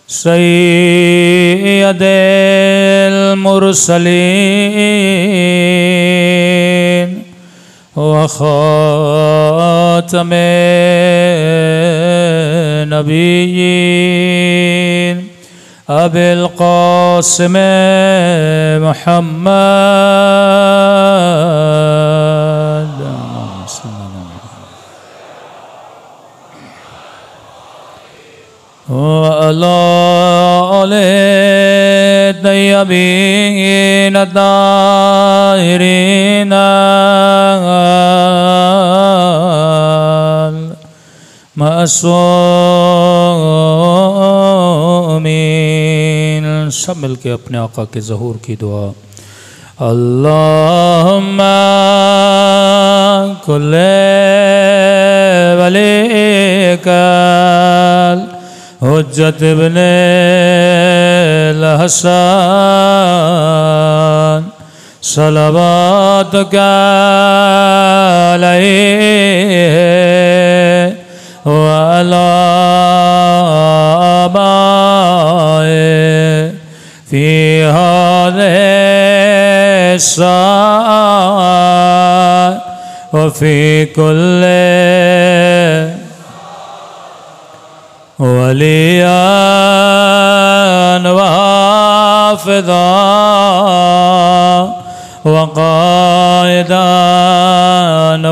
سید المرسلین وخاتم نبیین ابی القاسم محمد وعلى آله الطيبين الطاهرين المعصومين سب مل کے اپنے آقا کے ظہور کی دعا اللہم کل ولیک حجت ابن الحسن صلواتک علیہ وعلی آبائه فی هذه الساعة وفي كل وليا وحافظا وقائدا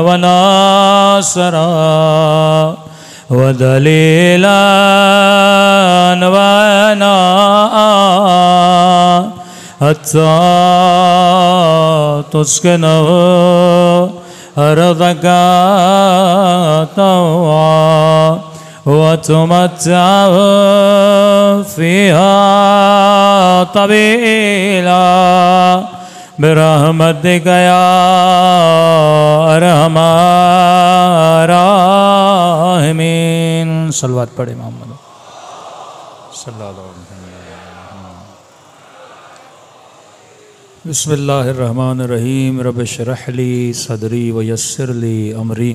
وناصرا ودليلا وناء حتى تسكنه أرضك طوعا وتمتع فيها طويلا برحمتك يا أرحم الراحمين صلوات پڑھے محمد صلی اللہ علیہ وسلم بسم اللہ الرحمن الرحیم رب اشرح لی صدری ویسر لی امری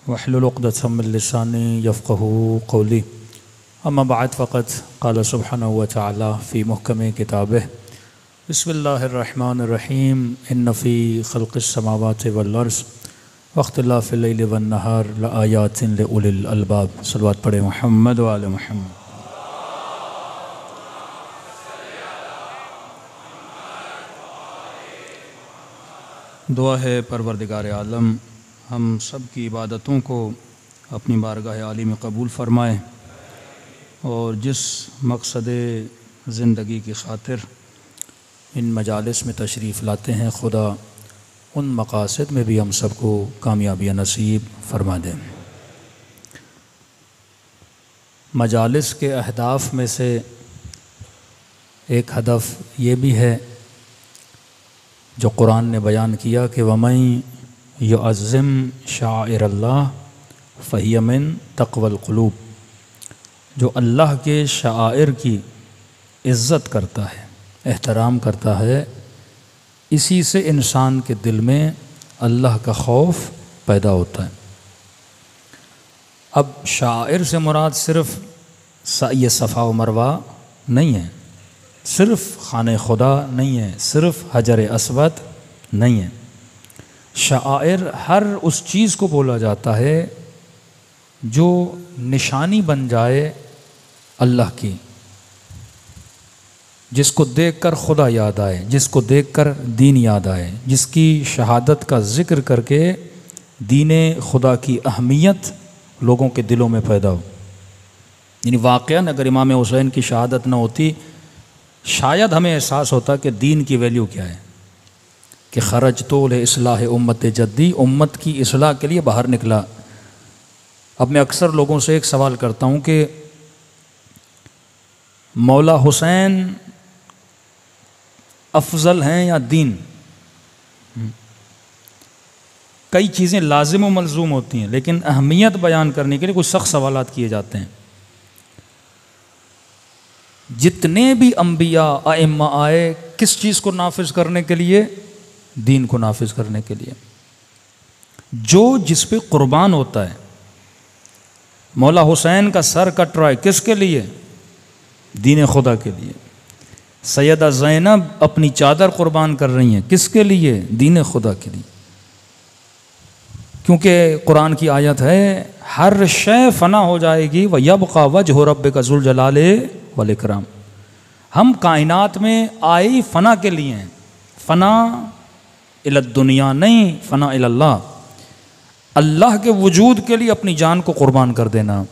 واحلل عقدۃ من لسانی یفقهوا قولی اما بعد فقد قال سبحانہ وتعالی فی محکم کتابہ بسم اللہ الرحمن الرحیم ان فی خلق السماوات والارض واختلاف اللیل والنہار لآیات لأولی الالباب صلوات پڑھے محمد وآل محمد دعا ہے پروردگار عالم ہم سب کی عبادتوں کو اپنی بارگاہ عالی میں قبول فرمائے اور جس مقصد زندگی کی خاطر ان مجالس میں تشریف لاتے ہیں خدا ان مقاصد میں بھی ہم سب کو کامیابی نصیب فرما دیں۔ مجالس کے اہداف میں سے ایک ہدف یہ بھی ہے جو قرآن نے بیان کیا کہ وَمَن يُعَظِّمْ شَعَائِرَ اللَّهِ فَهِيَ مِن تَقْوَى الْقُلُوبِ، جو اللہ کے شعائر کی عزت کرتا ہے، احترام کرتا ہے، اسی سے انسان کے دل میں اللہ کا خوف پیدا ہوتا ہے۔ اب شعائر سے مراد صرف سعی صفا و مروہ نہیں ہے، صرف خانہ خدا نہیں ہے، صرف حجر اسود نہیں ہے۔ شعائر ہر اس چیز کو بولا جاتا ہے جو نشانی بن جائے اللہ کی، جس کو دیکھ کر خدا یاد آئے، جس کو دیکھ کر دین یاد آئے، جس کی شہادت کا ذکر کر کے دین خدا کی اہمیت لوگوں کے دلوں میں پیدا ہو۔ یعنی واقعاً اگر امام حسین کی شہادت نہ ہوتی شاید ہمیں احساس ہوتا کہ دین کی ویلیو کیا ہے، کہ خرجتو لاصلاح امت جدی، امت کی اصلاح کے لیے باہر نکلا۔ اب میں اکثر لوگوں سے ایک سوال کرتا ہوں کہ مولا حسین افضل ہیں یا دین؟ کئی چیزیں لازم و ملزوم ہوتی ہیں، لیکن اہمیت بیان کرنے کے لیے کچھ سخت سوالات کیے جاتے ہیں۔ جتنے بھی انبیاء ائمہ آئے کس چیز کو نافذ کرنے کے لیے؟ دین کو نافذ کرنے کے لیے۔ جو جس پہ قربان ہوتا ہے، مولا حسین کا سر کٹ رہا ہے کس کے لیے؟ دین خدا کے لیے۔ سیدہ زینب اپنی چادر قربان کر رہی ہیں، کس کے لیے؟ دین خدا کے لیے، کیونکہ قرآن کی آیت ہے ہر شے فنا ہو جائے گی وَيَبْقَى وَجْهُ رَبِّكَ ذُو الْجَلَالِ وَالْإِكْرَامِ۔ ہم کائنات میں آئی فنا کے لیے ہیں، فنا الی الدنیا نہیں، فنا الی اللہ، اللہ کے وجود کے لیے اپنی جان کو قربان کر دینا،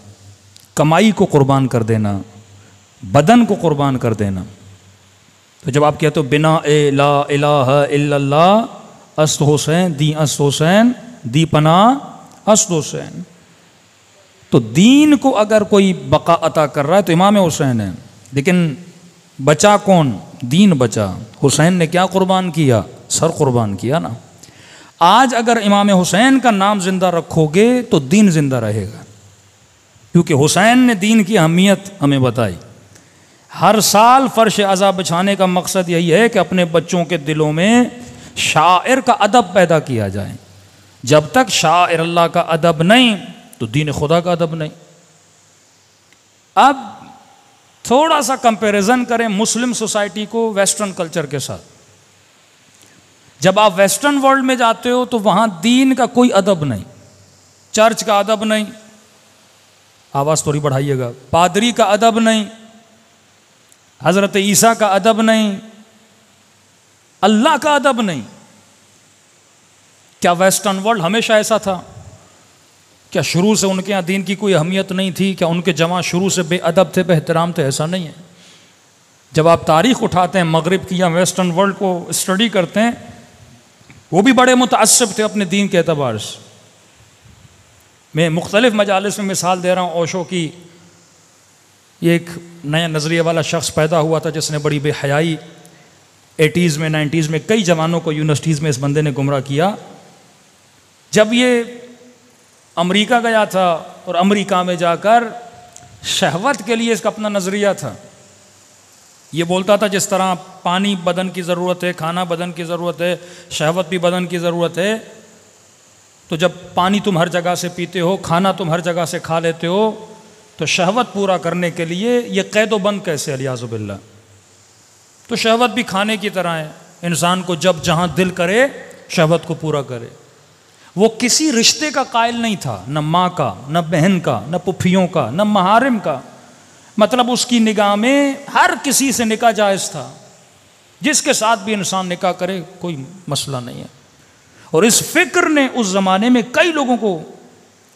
کمائی کو قربان کر دینا، بدن کو قربان کر دینا۔ تو جب آپ کہتے ہو بنا لا الہ الا اللہ است حسین دی است حسین دی پناہ است حسین، تو دین کو اگر کوئی بقا عطا کر رہا ہے تو امام حسین ہے، لیکن بچا کون؟ دین بچا۔ حسین نے کیا قربان کیا؟ سر قربان کیا نا۔ آج اگر امام حسین کا نام زندہ رکھو گے تو دین زندہ رہے گا، کیونکہ حسین نے دین کی اہمیت ہمیں بتائی۔ ہر سال فرش عزا بچھانے کا مقصد یہی ہے کہ اپنے بچوں کے دلوں میں شاعر کا ادب پیدا کیا جائے۔ جب تک شاعر اللہ کا ادب نہیں تو دین خدا کا ادب نہیں۔ اب تھوڑا سا کمپیریزن کریں مسلم سوسائٹی کو ویسٹرن کلچر کے ساتھ۔ جب آپ ویسٹرن ورلڈ میں جاتے ہو تو وہاں دین کا کوئی ادب نہیں، چرچ کا ادب نہیں، آواز تھوڑی بڑھائیے گا، پادری کا ادب نہیں، حضرت عیسیٰ کا ادب نہیں، اللہ کا ادب نہیں۔ کیا ویسٹرن ورلڈ ہمیشہ ایسا تھا؟ کیا شروع سے ان کے یہاں دین کی کوئی اہمیت نہیں تھی؟ کیا ان کے جماعت شروع سے بے ادب تھے، بے احترام تھے؟ ایسا نہیں ہے۔ جب آپ تاریخ اٹھاتے ہیں مغرب کی یا ویسٹرن ورلڈ کو اسٹڈی کرتے ہیں، وہ بھی بڑے متعصب تھے اپنے دین کے اعتبار سے۔ میں مختلف مجالس میں مثال دے رہا ہوں اوشو کی۔ یہ ایک نیا نظریے والا شخص پیدا ہوا تھا جس نے بڑی بے حیائی 80s میں 90s میں کئی جوانوں کو یونیورسٹیز میں اس بندے نے گمراہ کیا۔ جب یہ امریکہ گیا تھا اور امریکہ میں جا کر شہوت کے لیے اس کا اپنا نظریہ تھا۔ یہ بولتا تھا جس طرح پانی بدن کی ضرورت ہے، کھانا بدن کی ضرورت ہے، شہوت بھی بدن کی ضرورت ہے، تو جب پانی تم ہر جگہ سے پیتے ہو، کھانا تم ہر جگہ سے کھا لیتے ہو، تو شہوت پورا کرنے کے لیے یہ قید و بند کیسے؟ الیاذ باللہ۔ تو شہوت بھی کھانے کی طرح ہے، انسان کو جب جہاں دل کرے شہوت کو پورا کرے۔ وہ کسی رشتے کا قائل نہیں تھا، نہ ماں کا، نہ بہن کا، نہ پھپھیوں کا، نہ محارم کا۔ مطلب اس کی نگاہ میں ہر کسی سے نکاح جائز تھا، جس کے ساتھ بھی انسان نکاح کرے کوئی مسئلہ نہیں ہے۔ اور اس فکر نے اس زمانے میں کئی لوگوں کو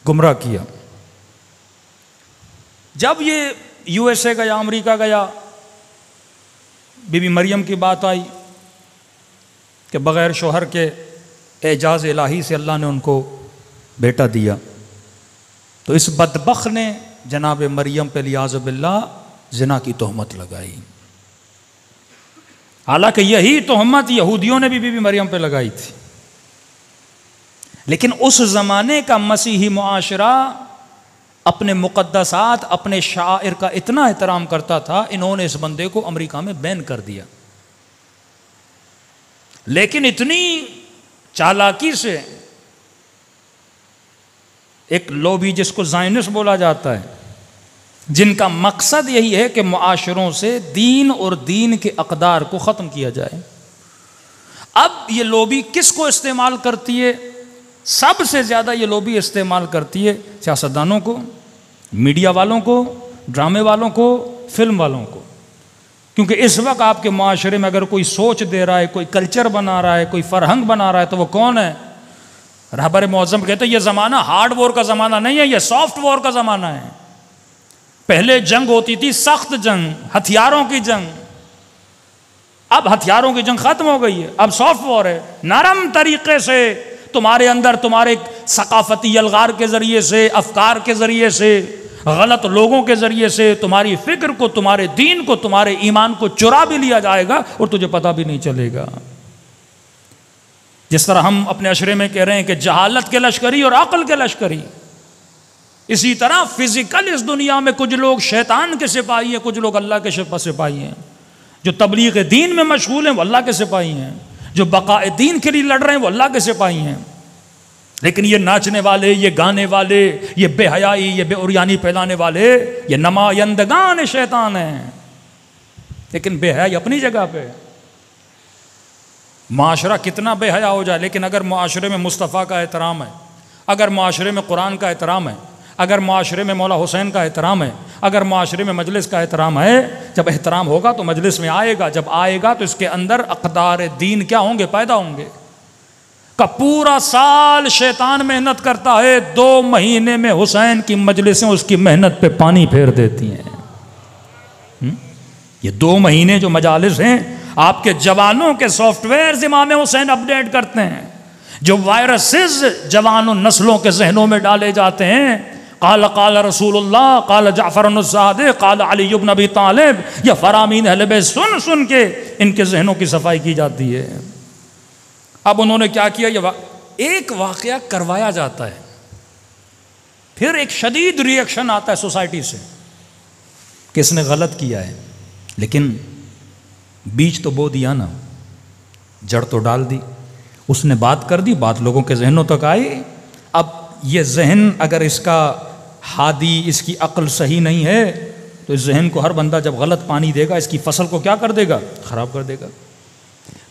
گمراہ کیا۔ جب یہ یو ایس اے گیا، امریکہ گیا، بی بی مریم کی بات آئی کہ بغیر شوہر کے اعجاز الہی سے اللہ نے ان کو بیٹا دیا، تو اس بدبخت نے جناب مریم پہ الیاذ باللہ زنا کی تہمت لگائی۔ حالانکہ یہی تہمت یہودیوں نے بھی بی بی مریم پہ لگائی تھی، لیکن اس زمانے کا مسیحی معاشرہ اپنے مقدسات، اپنے شاعر کا اتنا احترام کرتا تھا، انہوں نے اس بندے کو امریکہ میں بین کر دیا۔ لیکن اتنی چالاکی سے ایک لوبی جس کو زائنسٹ بولا جاتا ہے، جن کا مقصد یہی ہے کہ معاشروں سے دین اور دین کے اقدار کو ختم کیا جائے۔ اب یہ لوبی کس کو استعمال کرتی ہے؟ سب سے زیادہ یہ لوبی استعمال کرتی ہے سیاستدانوں کو، میڈیا والوں کو، ڈرامے والوں کو، فلم والوں کو۔ کیونکہ اس وقت آپ کے معاشرے میں اگر کوئی سوچ دے رہا ہے، کوئی کلچر بنا رہا ہے، کوئی فرہنگ بنا رہا ہے، تو وہ کون ہے؟ رہبر معظم کہتے ہیں یہ زمانہ ہارڈ وار کا زمانہ نہیں ہے، یہ سافٹ وار کا زمانہ ہے۔ پہلے جنگ ہوتی تھی سخت جنگ، ہتھیاروں کی جنگ، اب ہتھیاروں کی جنگ ختم ہو گئی ہے، اب سافٹ وار ہے۔ نرم طریقے سے تمہارے اندر، تمہارے ثقافتی الغار کے ذریعے سے، افکار کے ذریعے سے، غلط لوگوں کے ذریعے سے تمہاری فکر کو، تمہارے دین کو، تمہارے ایمان کو چرا بھی لیا جائے گا اور تجھے پتہ بھی نہیں چلے گا۔ جس طرح ہم اپنے عشرے میں کہہ رہے ہیں کہ جہالت کے لشکری اور عقل کے لشکری، اسی طرح فزیکل اس دنیا میں کچھ لوگ شیطان کے سپاہی ہیں، کچھ لوگ اللہ کے سپاہی ہیں۔ جو تبلیغ دین میں مشغول ہیں وہ اللہ کے سپاہی ہیں، جو بقاء دین کے لیے لڑ رہے ہیں وہ اللہ کے سپاہی ہیں۔ لیکن یہ ناچنے والے، یہ گانے والے، یہ بے حیائی، یہ بے عریانی پھیلانے والے، یہ نمائندگان شیطان ہیں۔ لیکن بے حیائی اپنی جگہ پہ. معاشرہ کتنا بے حیا ہو جائے، لیکن اگر معاشرے میں مصطفیٰ کا احترام ہے، اگر معاشرے میں قرآن کا احترام ہے، اگر معاشرے میں مولا حسین کا احترام ہے، اگر معاشرے میں مجلس کا احترام ہے، جب احترام ہوگا تو مجلس میں آئے گا، جب آئے گا تو اس کے اندر اقدار دین کیا ہوں گے؟ پیدا ہوں گے. کا پورا سال شیطان محنت کرتا ہے، 2 مہینے میں حسین کی مجلسیں اس کی محنت پہ پانی پھیر دیتی ہیں. یہ 2 مہینے جو مجالس ہیں، آپ کے جوانوں کے سافٹ ویئرز امام حسین اپڈیٹ کرتے ہیں، جو وائرسز جوانوں نسلوں کے ذہنوں میں ڈالے جاتے ہیں. قال قال رسول اللہ، قال جعفر الصادق، قال علی بن ابی طالب، یہ فرامین اہل بیت سن سن کے ان کے ذہنوں کی صفائی کی جاتی ہے. اب انہوں نے کیا کیا؟ ایک واقعہ کروایا جاتا ہے، پھر ایک شدید ری ایکشن آتا ہے سوسائٹی سے کہ اس نے غلط کیا ہے، لیکن بیج تو بو دیا نا، جڑ تو ڈال دی، اس نے بات کر دی، بات لوگوں کے ذہنوں تک آئی. اب یہ ذہن اگر اس کا ہادی، اس کی عقل صحیح نہیں ہے تو اس ذہن کو ہر بندہ جب غلط پانی دے گا، اس کی فصل کو کیا کر دے گا؟ خراب کر دے گا.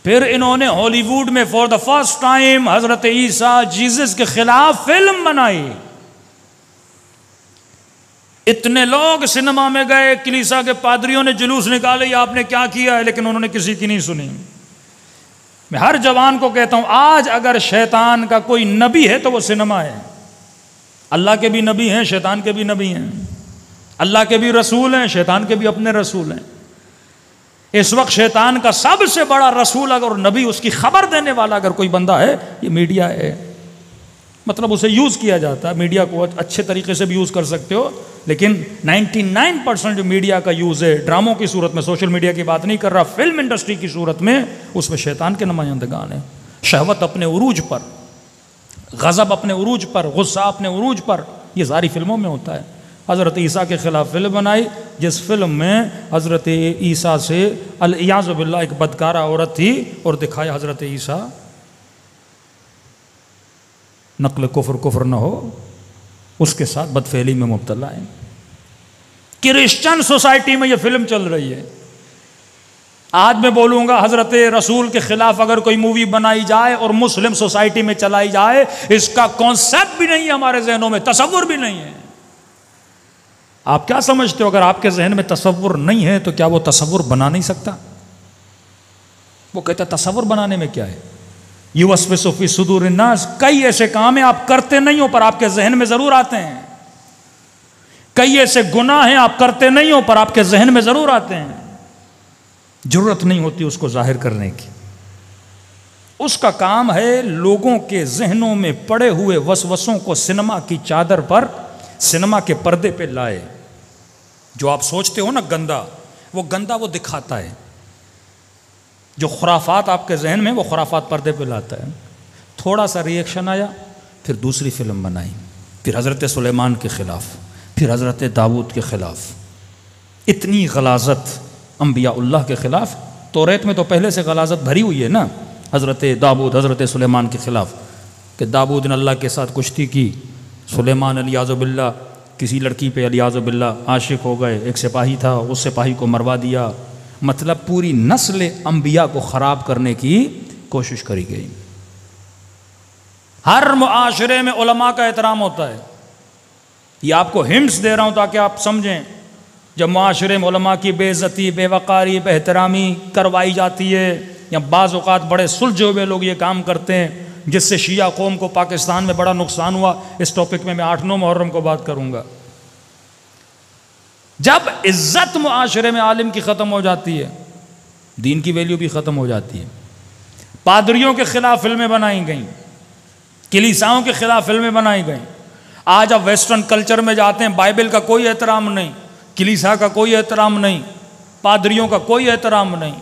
پھر انہوں نے ہالی ووڈ میں فار دا فرسٹ ٹائم حضرت عیسیٰ جیزس کے خلاف فلم بنائی. اتنے لوگ سنیما میں گئے، کلیسا کے پادریوں نے جلوس نکالے، آپ نے کیا کیا ہے، لیکن انہوں نے کسی کی نہیں سنی. میں ہر جوان کو کہتا ہوں، آج اگر شیطان کا کوئی نبی ہے تو وہ سنیما ہے. اللہ کے بھی نبی ہیں، شیطان کے بھی نبی ہیں، اللہ کے بھی رسول ہیں، شیطان کے بھی اپنے رسول ہیں. اس وقت شیطان کا سب سے بڑا رسول اگر نبی، اس کی خبر دینے والا اگر کوئی بندہ ہے، یہ میڈیا ہے. مطلب اسے یوز کیا جاتا ہے، میڈیا کو اچھے طریقے سے بھی یوز کر سکتے ہو، لیکن 99% جو میڈیا کا یوز ہے ڈراموں کی صورت میں، سوشل میڈیا کی بات نہیں کر رہا، فلم انڈسٹری کی صورت میں، اس میں شیطان کے نمائندگان ہیں. شہوت اپنے عروج پر، غضب اپنے عروج پر، غصہ اپنے عروج پر، یہ ساری فلموں میں ہوتا ہے. حضرت عیسیٰ کے خلاف فلم بنائی، جس فلم میں حضرت عیسیٰ سے الیاذ باللہ ایک بدکارہ عورت تھی، اور دکھایا حضرت عیسیٰ نقل کفر نہ ہو، اس کے ساتھ بدفعلی میں مبتلا ہے. کرسچن سوسائٹی میں یہ فلم چل رہی ہے. آج میں بولوں گا حضرت رسول کے خلاف اگر کوئی مووی بنائی جائے اور مسلم سوسائٹی میں چلائی جائے، اس کا کانسیپٹ بھی نہیں ہے ہمارے ذہنوں میں، تصور بھی نہیں ہے. آپ کیا سمجھتے ہو؟ اگر آپ کے ذہن میں تصور نہیں ہے تو کیا وہ تصور بنا نہیں سکتا؟ وہ کہتا ہے تصور بنانے میں کیا ہے؟ یوسوس فی صدور الناس، کئی ایسے کام ہیں آپ کرتے نہیں ہو پر آپ کے ذہن میں ضرور آتے ہیں. کئی ایسے گناہ ہیں آپ کرتے نہیں ہو پر آپ کے ذہن میں ضرور آتے ہیں. ضرورت نہیں ہوتی اس کو ظاہر کرنے کی. اس کا کام ہے لوگوں کے ذہنوں میں پڑے ہوئے وسوسوں کو سنیما کی چادر پر، سنیما کے پردے پہ لائے. جو آپ سوچتے ہو نا گندا، وہ گندا وہ دکھاتا ہے. جو خرافات آپ کے ذہن میں، وہ خرافات پردے پہ لاتا ہے. تھوڑا سا ری ایکشن آیا، پھر دوسری فلم بنائی، پھر حضرت سلیمان کے خلاف، پھر حضرت داؤد کے خلاف. اتنی غلاظت انبیاء اللہ کے خلاف. توریت میں تو پہلے سے غلاظت بھری ہوئی ہے نا، حضرت داؤد، حضرت سلیمان کے خلاف، کہ داؤد نے اللہ کے ساتھ کشتی کی، سلیمان الیاذ باللہ کسی لڑکی پہ الیاذ باللہ عاشق ہو گئے، ایک سپاہی تھا، اس سپاہی کو مروا دیا. مطلب پوری نسل انبیاء کو خراب کرنے کی کوشش کری گئی. ہر معاشرے میں علماء کا احترام ہوتا ہے. یہ آپ کو ہنٹس دے رہا ہوں تاکہ آپ سمجھیں. جب معاشرے میں علماء کی بے عزتی، بے وقاری، بے احترامی کروائی جاتی ہے، یا بعض اوقات بڑے سلجھے ہوئے لوگ یہ کام کرتے ہیں، جس سے شیعہ قوم کو پاکستان میں بڑا نقصان ہوا. اس ٹاپک میں 8-9 محرم کو بات کروں گا. جب عزت معاشرے میں عالم کی ختم ہو جاتی ہے، دین کی ویلیو بھی ختم ہو جاتی ہے. پادریوں کے خلاف فلمیں بنائی گئیں، کلیساؤں کے خلاف فلمیں بنائی گئیں. آج آپ ویسٹرن کلچر میں جاتے ہیں، بائبل کا کوئی احترام نہیں، کلیسا کا کوئی احترام نہیں، پادریوں کا کوئی احترام نہیں.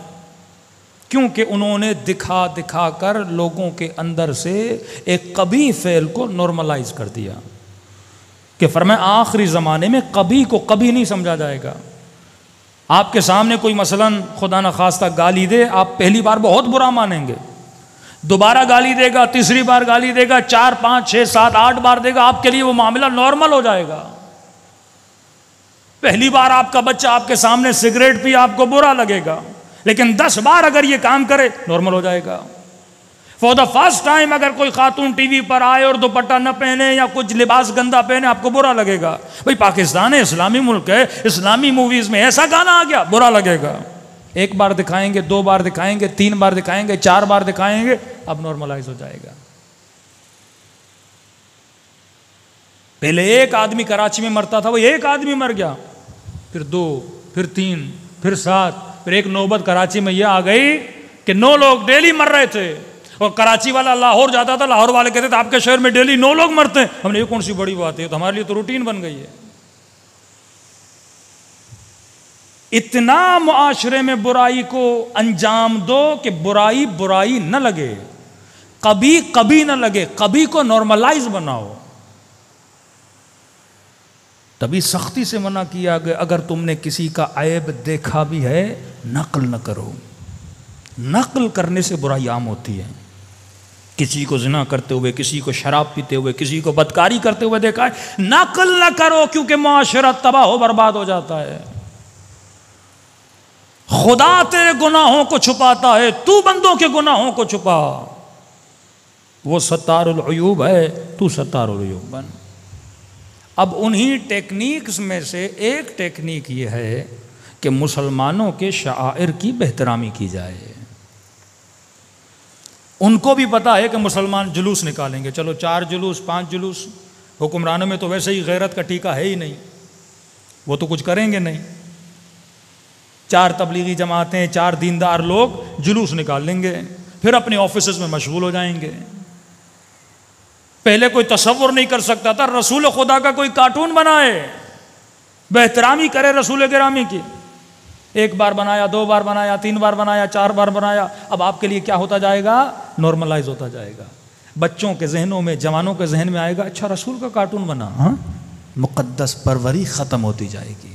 کیونکہ انہوں نے دکھا دکھا کر لوگوں کے اندر سے ایک قبیح فعل کو نارملائز کر دیا کہ فرمایا آخری زمانے میں قبیح کو کبھی نہیں سمجھا جائے گا. آپ کے سامنے کوئی مثلاً خدا نخواستہ گالی دے، آپ پہلی بار بہت برا مانیں گے، دوبارہ گالی دے گا، تیسری بار گالی دے گا، 4 5 6 7 8 بار دے گا، آپ کے لیے وہ معاملہ نارمل ہو جائے گا. پہلی بار آپ کا بچہ آپ کے سامنے سگریٹ پی آپ کو برا لگے گا، لیکن 10 بار اگر یہ کام کرے نارمل ہو جائے گا۔ فور دا فرسٹ ٹائم اگر کوئی خاتون ٹی وی پر آئے اور دوپٹہ نہ پہنے یا کچھ لباس گندا پہنے آپ کو برا لگے گا۔ بھئی پاکستان ہے، اسلامی ملک ہے، اسلامی موویز میں ایسا گانا آ گیا، برا لگے گا۔ 1 بار دکھائیں گے، 2 بار دکھائیں گے، 3 بار دکھائیں گے، 4 بار دکھائیں گے، اب نارملائز ہو جائے گا۔ پہلے 1 آدمی کراچی میں مرتا تھا، وہ 1 آدمی مر گیا، پھر 2، پھر 3، پھر 7، پھر ایک نوبت کراچی میں یہ آ گئی کہ 9 لوگ ڈیلی مر رہے تھے، اور کراچی والا لاہور جاتا تھا، لاہور والے کہتے تھے آپ کے شہر میں ڈیلی 9 لوگ مرتے ہیں۔ ہم نے یہ کون سی بڑی بات ہے، تو ہمارے لیے تو روٹین بن گئی ہے۔ اتنا معاشرے میں برائی کو انجام دو کہ برائی برائی نہ لگے، کبھی کبھی نہ لگے، کبھی کو نارملائز بناؤ۔ تبھی سختی سے منع کیا گیا اگر تم نے کسی کا عیب دیکھا بھی ہے نقل نہ کرو۔ نقل کرنے سے برائی عام ہوتی ہے۔ کسی کو زنا کرتے ہوئے، کسی کو شراب پیتے ہوئے، کسی کو بدکاری کرتے ہوئے دیکھا ہے، نقل نہ کرو، کیونکہ معاشرہ تباہ و برباد ہو جاتا ہے۔ خدا تیرے گناہوں کو چھپاتا ہے، تو بندوں کے گناہوں کو چھپا۔ وہ ستار العیوب ہے، تو ستار العیوب بن۔ اب انہی ٹیکنیکس میں سے ایک ٹیکنیک یہ ہے کہ مسلمانوں کے شعائر کی بہترامی کی جائے۔ ان کو بھی پتا ہے کہ مسلمان جلوس نکالیں گے، چلو 4 جلوس 5 جلوس، حکمرانوں میں تو ویسے ہی غیرت کا ٹیکہ ہے ہی نہیں، وہ تو کچھ کریں گے نہیں۔ 4 تبلیغی جماعتیں، 4 دیندار لوگ جلوس نکال لیں گے، پھر اپنے آفیسز میں مشغول ہو جائیں گے۔ پہلے کوئی تصور نہیں کر سکتا تھا رسول خدا کا کوئی کارٹون بنائے، بہترامی کرے رسول گرامی کی۔ 1 بار بنایا، 2 بار بنایا، 3 بار بنایا، 4 بار بنایا، اب آپ کے لیے کیا ہوتا جائے گا؟ نارملائز ہوتا جائے گا۔ بچوں کے ذہنوں میں، جوانوں کے ذہن میں آئے گا اچھا رسول کا کارٹون بنا، ہاں، مقدس پروری ختم ہوتی جائے گی۔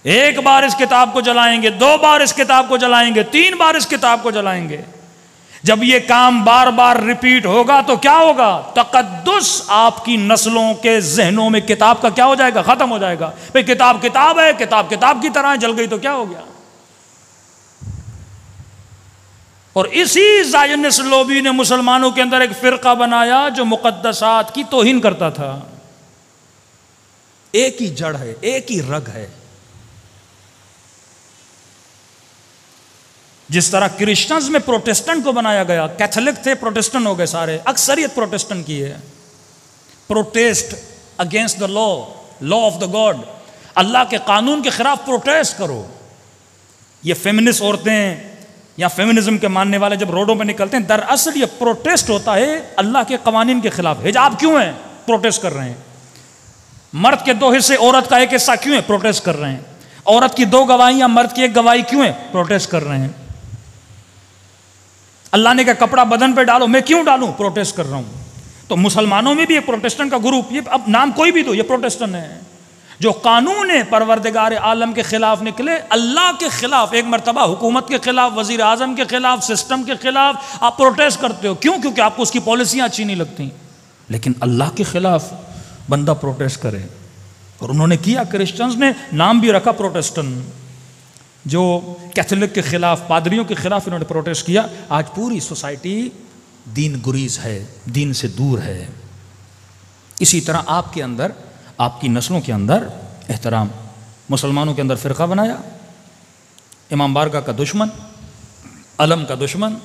1 بار اس کتاب کو جلائیں گے، 2 بار اس کتاب کو جلائیں گے، 3 بار اس کتاب کو جلائیں گے۔ جب یہ کام بار بار ریپیٹ ہوگا تو کیا ہوگا؟ تقدس آپ کی نسلوں کے ذہنوں میں کتاب کا کیا ہو جائے گا؟ ختم ہو جائے گا۔ بھئی کتاب کتاب ہے، کتاب کتاب کی طرح جل گئی تو کیا ہو گیا؟ اور اسی زائنس لوبی نے مسلمانوں کے اندر ایک فرقہ بنایا جو مقدسات کی توہین کرتا تھا۔ ایک ہی جڑ ہے، ایک ہی رگ ہے۔ جس طرح کرسچنز میں پروٹسٹنٹ کو بنایا گیا، کیتھولک تھے پروٹسٹنٹ ہو گئے سارے، اکثریت پروٹسٹنٹ کی ہے۔ Protest against the law of the God, اللہ کے قانون کے خلاف پروٹیسٹ کرو۔ یہ فیمنسٹ عورتیں یا فیمنزم کے ماننے والے جب روڈوں پہ نکلتے ہیں، دراصل یہ پروٹیسٹ ہوتا ہے اللہ کے قوانین کے خلاف۔ حجاب کیوں ہے؟ پروٹیسٹ کر رہے ہیں۔ مرد کے 2 حصے، عورت کا 1 حصہ کیوں ہے؟ پروٹیسٹ کر رہے ہیں۔ عورت کی 2 گواہیاں، مرد کی 1 گواہی کیوں ہے؟ پروٹیسٹ کر رہے ہیں۔ اللہ نے کہا کپڑا بدن پہ ڈالو، میں کیوں ڈالوں؟ پروٹیسٹ کر رہا ہوں۔ تو مسلمانوں میں بھی ایک پروٹیسٹنٹ کا گروپ، یہ اب نام کوئی بھی دو، یہ پروٹیسٹنٹ ہے، جو قانون پروردگار عالم کے خلاف نکلے، اللہ کے خلاف، ایک مرتبہ حکومت کے خلاف، وزیر اعظم کے خلاف، سسٹم کے خلاف آپ پروٹیسٹ کرتے ہو، کیوں؟ کیونکہ آپ کو اس کی پالیسیاں اچھی نہیں لگتی۔ لیکن اللہ کے خلاف بندہ پروٹیسٹ کرے، اور انہوں نے کیا، کرسچنز نے نام بھی رکھا پروٹیسٹنٹ۔ جو کیتھولک کے خلاف، پادریوں کے خلاف انہوں نے پروٹیسٹ کیا۔ آج پوری سوسائٹی دین گریز ہے، دین سے دور ہے۔ اسی طرح آپ کے اندر، آپ کی نسلوں کے اندر احترام، مسلمانوں کے اندر فرقہ بنایا، امام بارگاہ کا دشمن، علم کا دشمن،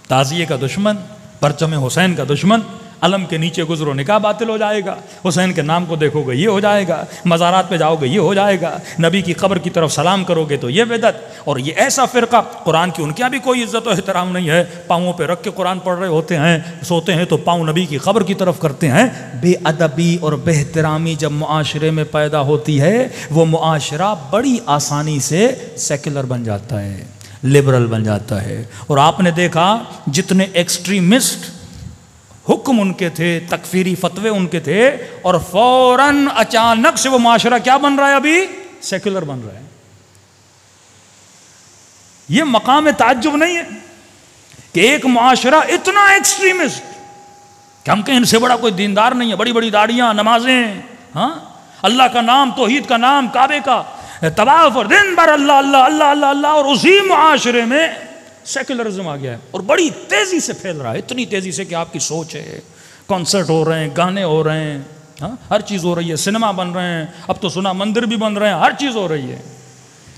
تعزیے کا دشمن، پرچم حسین کا دشمن، علم کے نیچے گزرو نکاح باطل ہو جائے گا، حسین کے نام کو دیکھو گے یہ ہو جائے گا، مزارات پہ جاؤ گے یہ ہو جائے گا، نبی کی قبر کی طرف سلام کرو گے تو یہ بدعت۔ اور یہ ایسا فرقہ، قرآن کی ان کے یہاں بھی کوئی عزت و احترام نہیں ہے، پاؤں پہ رکھ کے قرآن پڑھ رہے ہوتے ہیں، سوتے ہیں تو پاؤں نبی کی قبر کی طرف کرتے ہیں۔ بے ادبی اور بے احترامی جب معاشرے میں پیدا ہوتی ہے، وہ معاشرہ بڑی آسانی سے سیکولر بن جاتا ہے، لبرل بن جاتا ہے۔ اور آپ نے دیکھا جتنے ایکسٹریمسٹ حکم ان کے تھے، تکفیری فتوے ان کے تھے، اور فوراً اچانک سے وہ معاشرہ کیا بن رہا ہے؟ ابھی سیکولر بن رہا ہے۔ یہ مقام تعجب نہیں ہے کہ ایک معاشرہ اتنا ایکسٹریمسٹ کہ ہم کہیں ان سے بڑا کوئی دیندار نہیں ہے، بڑی بڑی داڑیاں، نمازیں، ہاں اللہ کا نام، توحید کا نام، کعبے کا طواف، اور دن بھر اللہ اللہ اللہ اللہ اللہ، اور اسی معاشرے میں سیکولرزم آ گیا ہے اور بڑی تیزی سے پھیل رہا ہے، اتنی تیزی سے کہ آپ کی سوچ ہے، کنسرٹ ہو رہے ہیں، گانے ہو رہے ہیں، ہر چیز ہو رہی ہے، سنیما بن رہے ہیں، اب تو سنا مندر بھی بن رہے ہیں، ہر چیز ہو رہی ہے.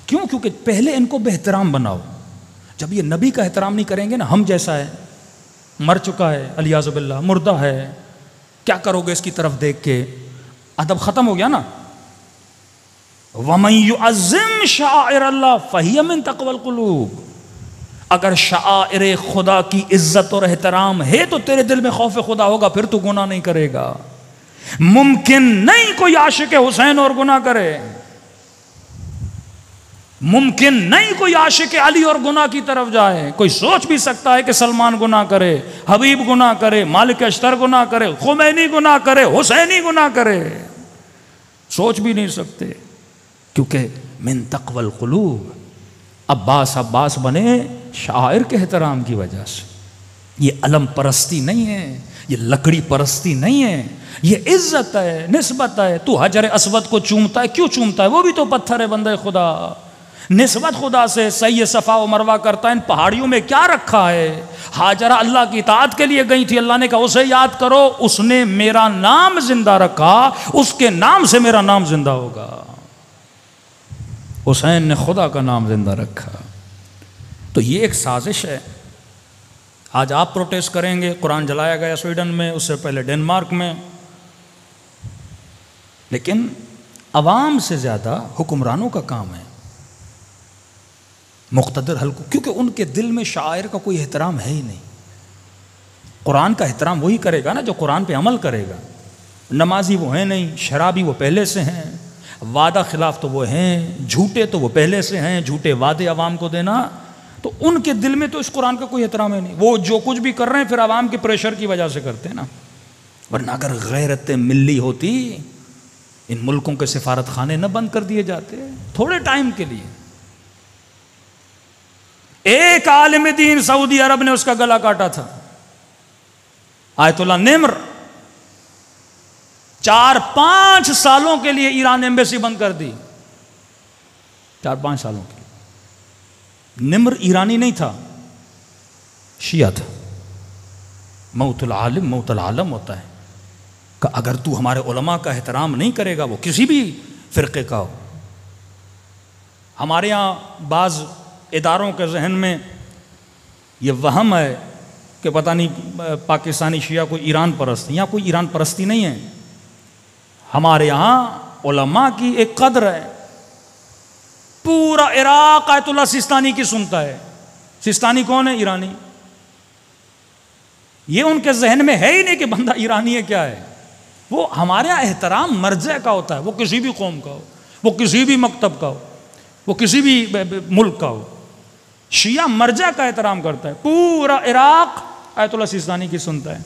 کیوں؟ کیونکہ پہلے ان کو بے احترام بناؤ. جب یہ نبی کا احترام نہیں کریں گے نا، ہم جیسا ہے، مر چکا ہے، الیاذ باللہ، مردہ ہے، کیا کرو گے اس کی طرف دیکھ کے؟ ادب ختم ہو گیا نا. وَمَن يُعَظِّمْ شَعَائِرَ اللَّهِ فَهِيَ مِن تَقْوَى الْقُلُوبِ. اگر شعائر خدا کی عزت اور احترام ہے تو تیرے دل میں خوف خدا ہوگا، پھر تو گناہ نہیں کرے گا. ممکن نہیں کوئی عاشق حسین اور گناہ کرے، ممکن نہیں کوئی عاشق علی اور گناہ کی طرف جائے. کوئی سوچ بھی سکتا ہے کہ سلمان گناہ کرے، حبیب گناہ کرے، مالک اشتر گناہ کرے، خمینی گناہ کرے، حسینی گناہ کرے؟ سوچ بھی نہیں سکتے، کیونکہ من تقوی القلوب. عباس بنے شاعر کے احترام کی وجہ سے. یہ علم پرستی نہیں ہے، یہ لکڑی پرستی نہیں ہے، یہ عزت ہے، نسبت ہے. تو حجر اسود کو چومتا ہے، کیوں چومتا ہے؟ وہ بھی تو پتھر ہے بندے خدا. نسبت خدا سے، صحیح صفا و مروہ کرتا ہے. ان پہاڑیوں میں کیا رکھا ہے؟ ہاجرہ اللہ کی اطاعت کے لیے گئی تھی، اللہ نے کہا اسے یاد کرو، اس نے میرا نام زندہ رکھا، اس کے نام سے میرا نام زندہ ہوگا. حسین نے خدا کا نام زندہ رکھا. تو یہ ایک سازش ہے. آج آپ پروٹیسٹ کریں گے، قرآن جلایا گیا سویڈن میں، اس سے پہلے ڈنمارک میں، لیکن عوام سے زیادہ حکمرانوں کا کام ہے مقتدر حلقوں، کیونکہ ان کے دل میں شاعر کا کوئی احترام ہے ہی نہیں. قرآن کا احترام وہی کرے گا نا جو قرآن پہ عمل کرے گا. نمازی وہ ہیں نہیں، شرابی وہ پہلے سے ہیں، وعدہ خلاف تو وہ ہیں، جھوٹے تو وہ پہلے سے ہیں، جھوٹے وعدے عوام کو دینا. تو ان کے دل میں تو اس قرآن کا کوئی احترام ہے نہیں. وہ جو کچھ بھی کر رہے ہیں پھر عوام کے پریشر کی وجہ سے کرتے ہیں نا. ورنہ اگر غیرت ملی ہوتی، ان ملکوں کے سفارت خانے نہ بند کر دیے جاتے تھوڑے ٹائم کے لیے. ایک عالم دین سعودی عرب نے اس کا گلا کاٹا تھا، آیت اللہ نمر. 4-5 سالوں کے لیے ایران ایمبیسی بند کر دی. 4-5 سالوں کے لیے. نمر ایرانی نہیں تھا، شیعہ تھا. موت العالم موت العالم ہوتا ہے کہ اگر تو ہمارے علماء کا احترام نہیں کرے گا، وہ کسی بھی فرقے کا ہو. ہمارے ہاں بعض اداروں کے ذہن میں یہ وہم ہے کہ پتہ نہیں پاکستانی شیعہ کوئی ایران پرست. یہاں کوئی ایران پرستی نہیں ہے. ہمارے یہاں علماء کی ایک قدر ہے. پورا عراق آیت اللہ سیستانی کی سنتا ہے. سیستانی کون ہے؟ ایرانی. یہ ان کے ذہن میں ہے ہی نہیں کہ بندہ ایرانی ہے کیا ہے. وہ ہمارے یہاں احترام مرجع کا ہوتا ہے، وہ کسی بھی قوم کا ہو، وہ کسی بھی مکتب کا ہو، وہ کسی بھی ملک کا ہو. شیعہ مرجع کا احترام کرتا ہے. پورا عراق آیت اللہ سیستانی کی سنتا ہے.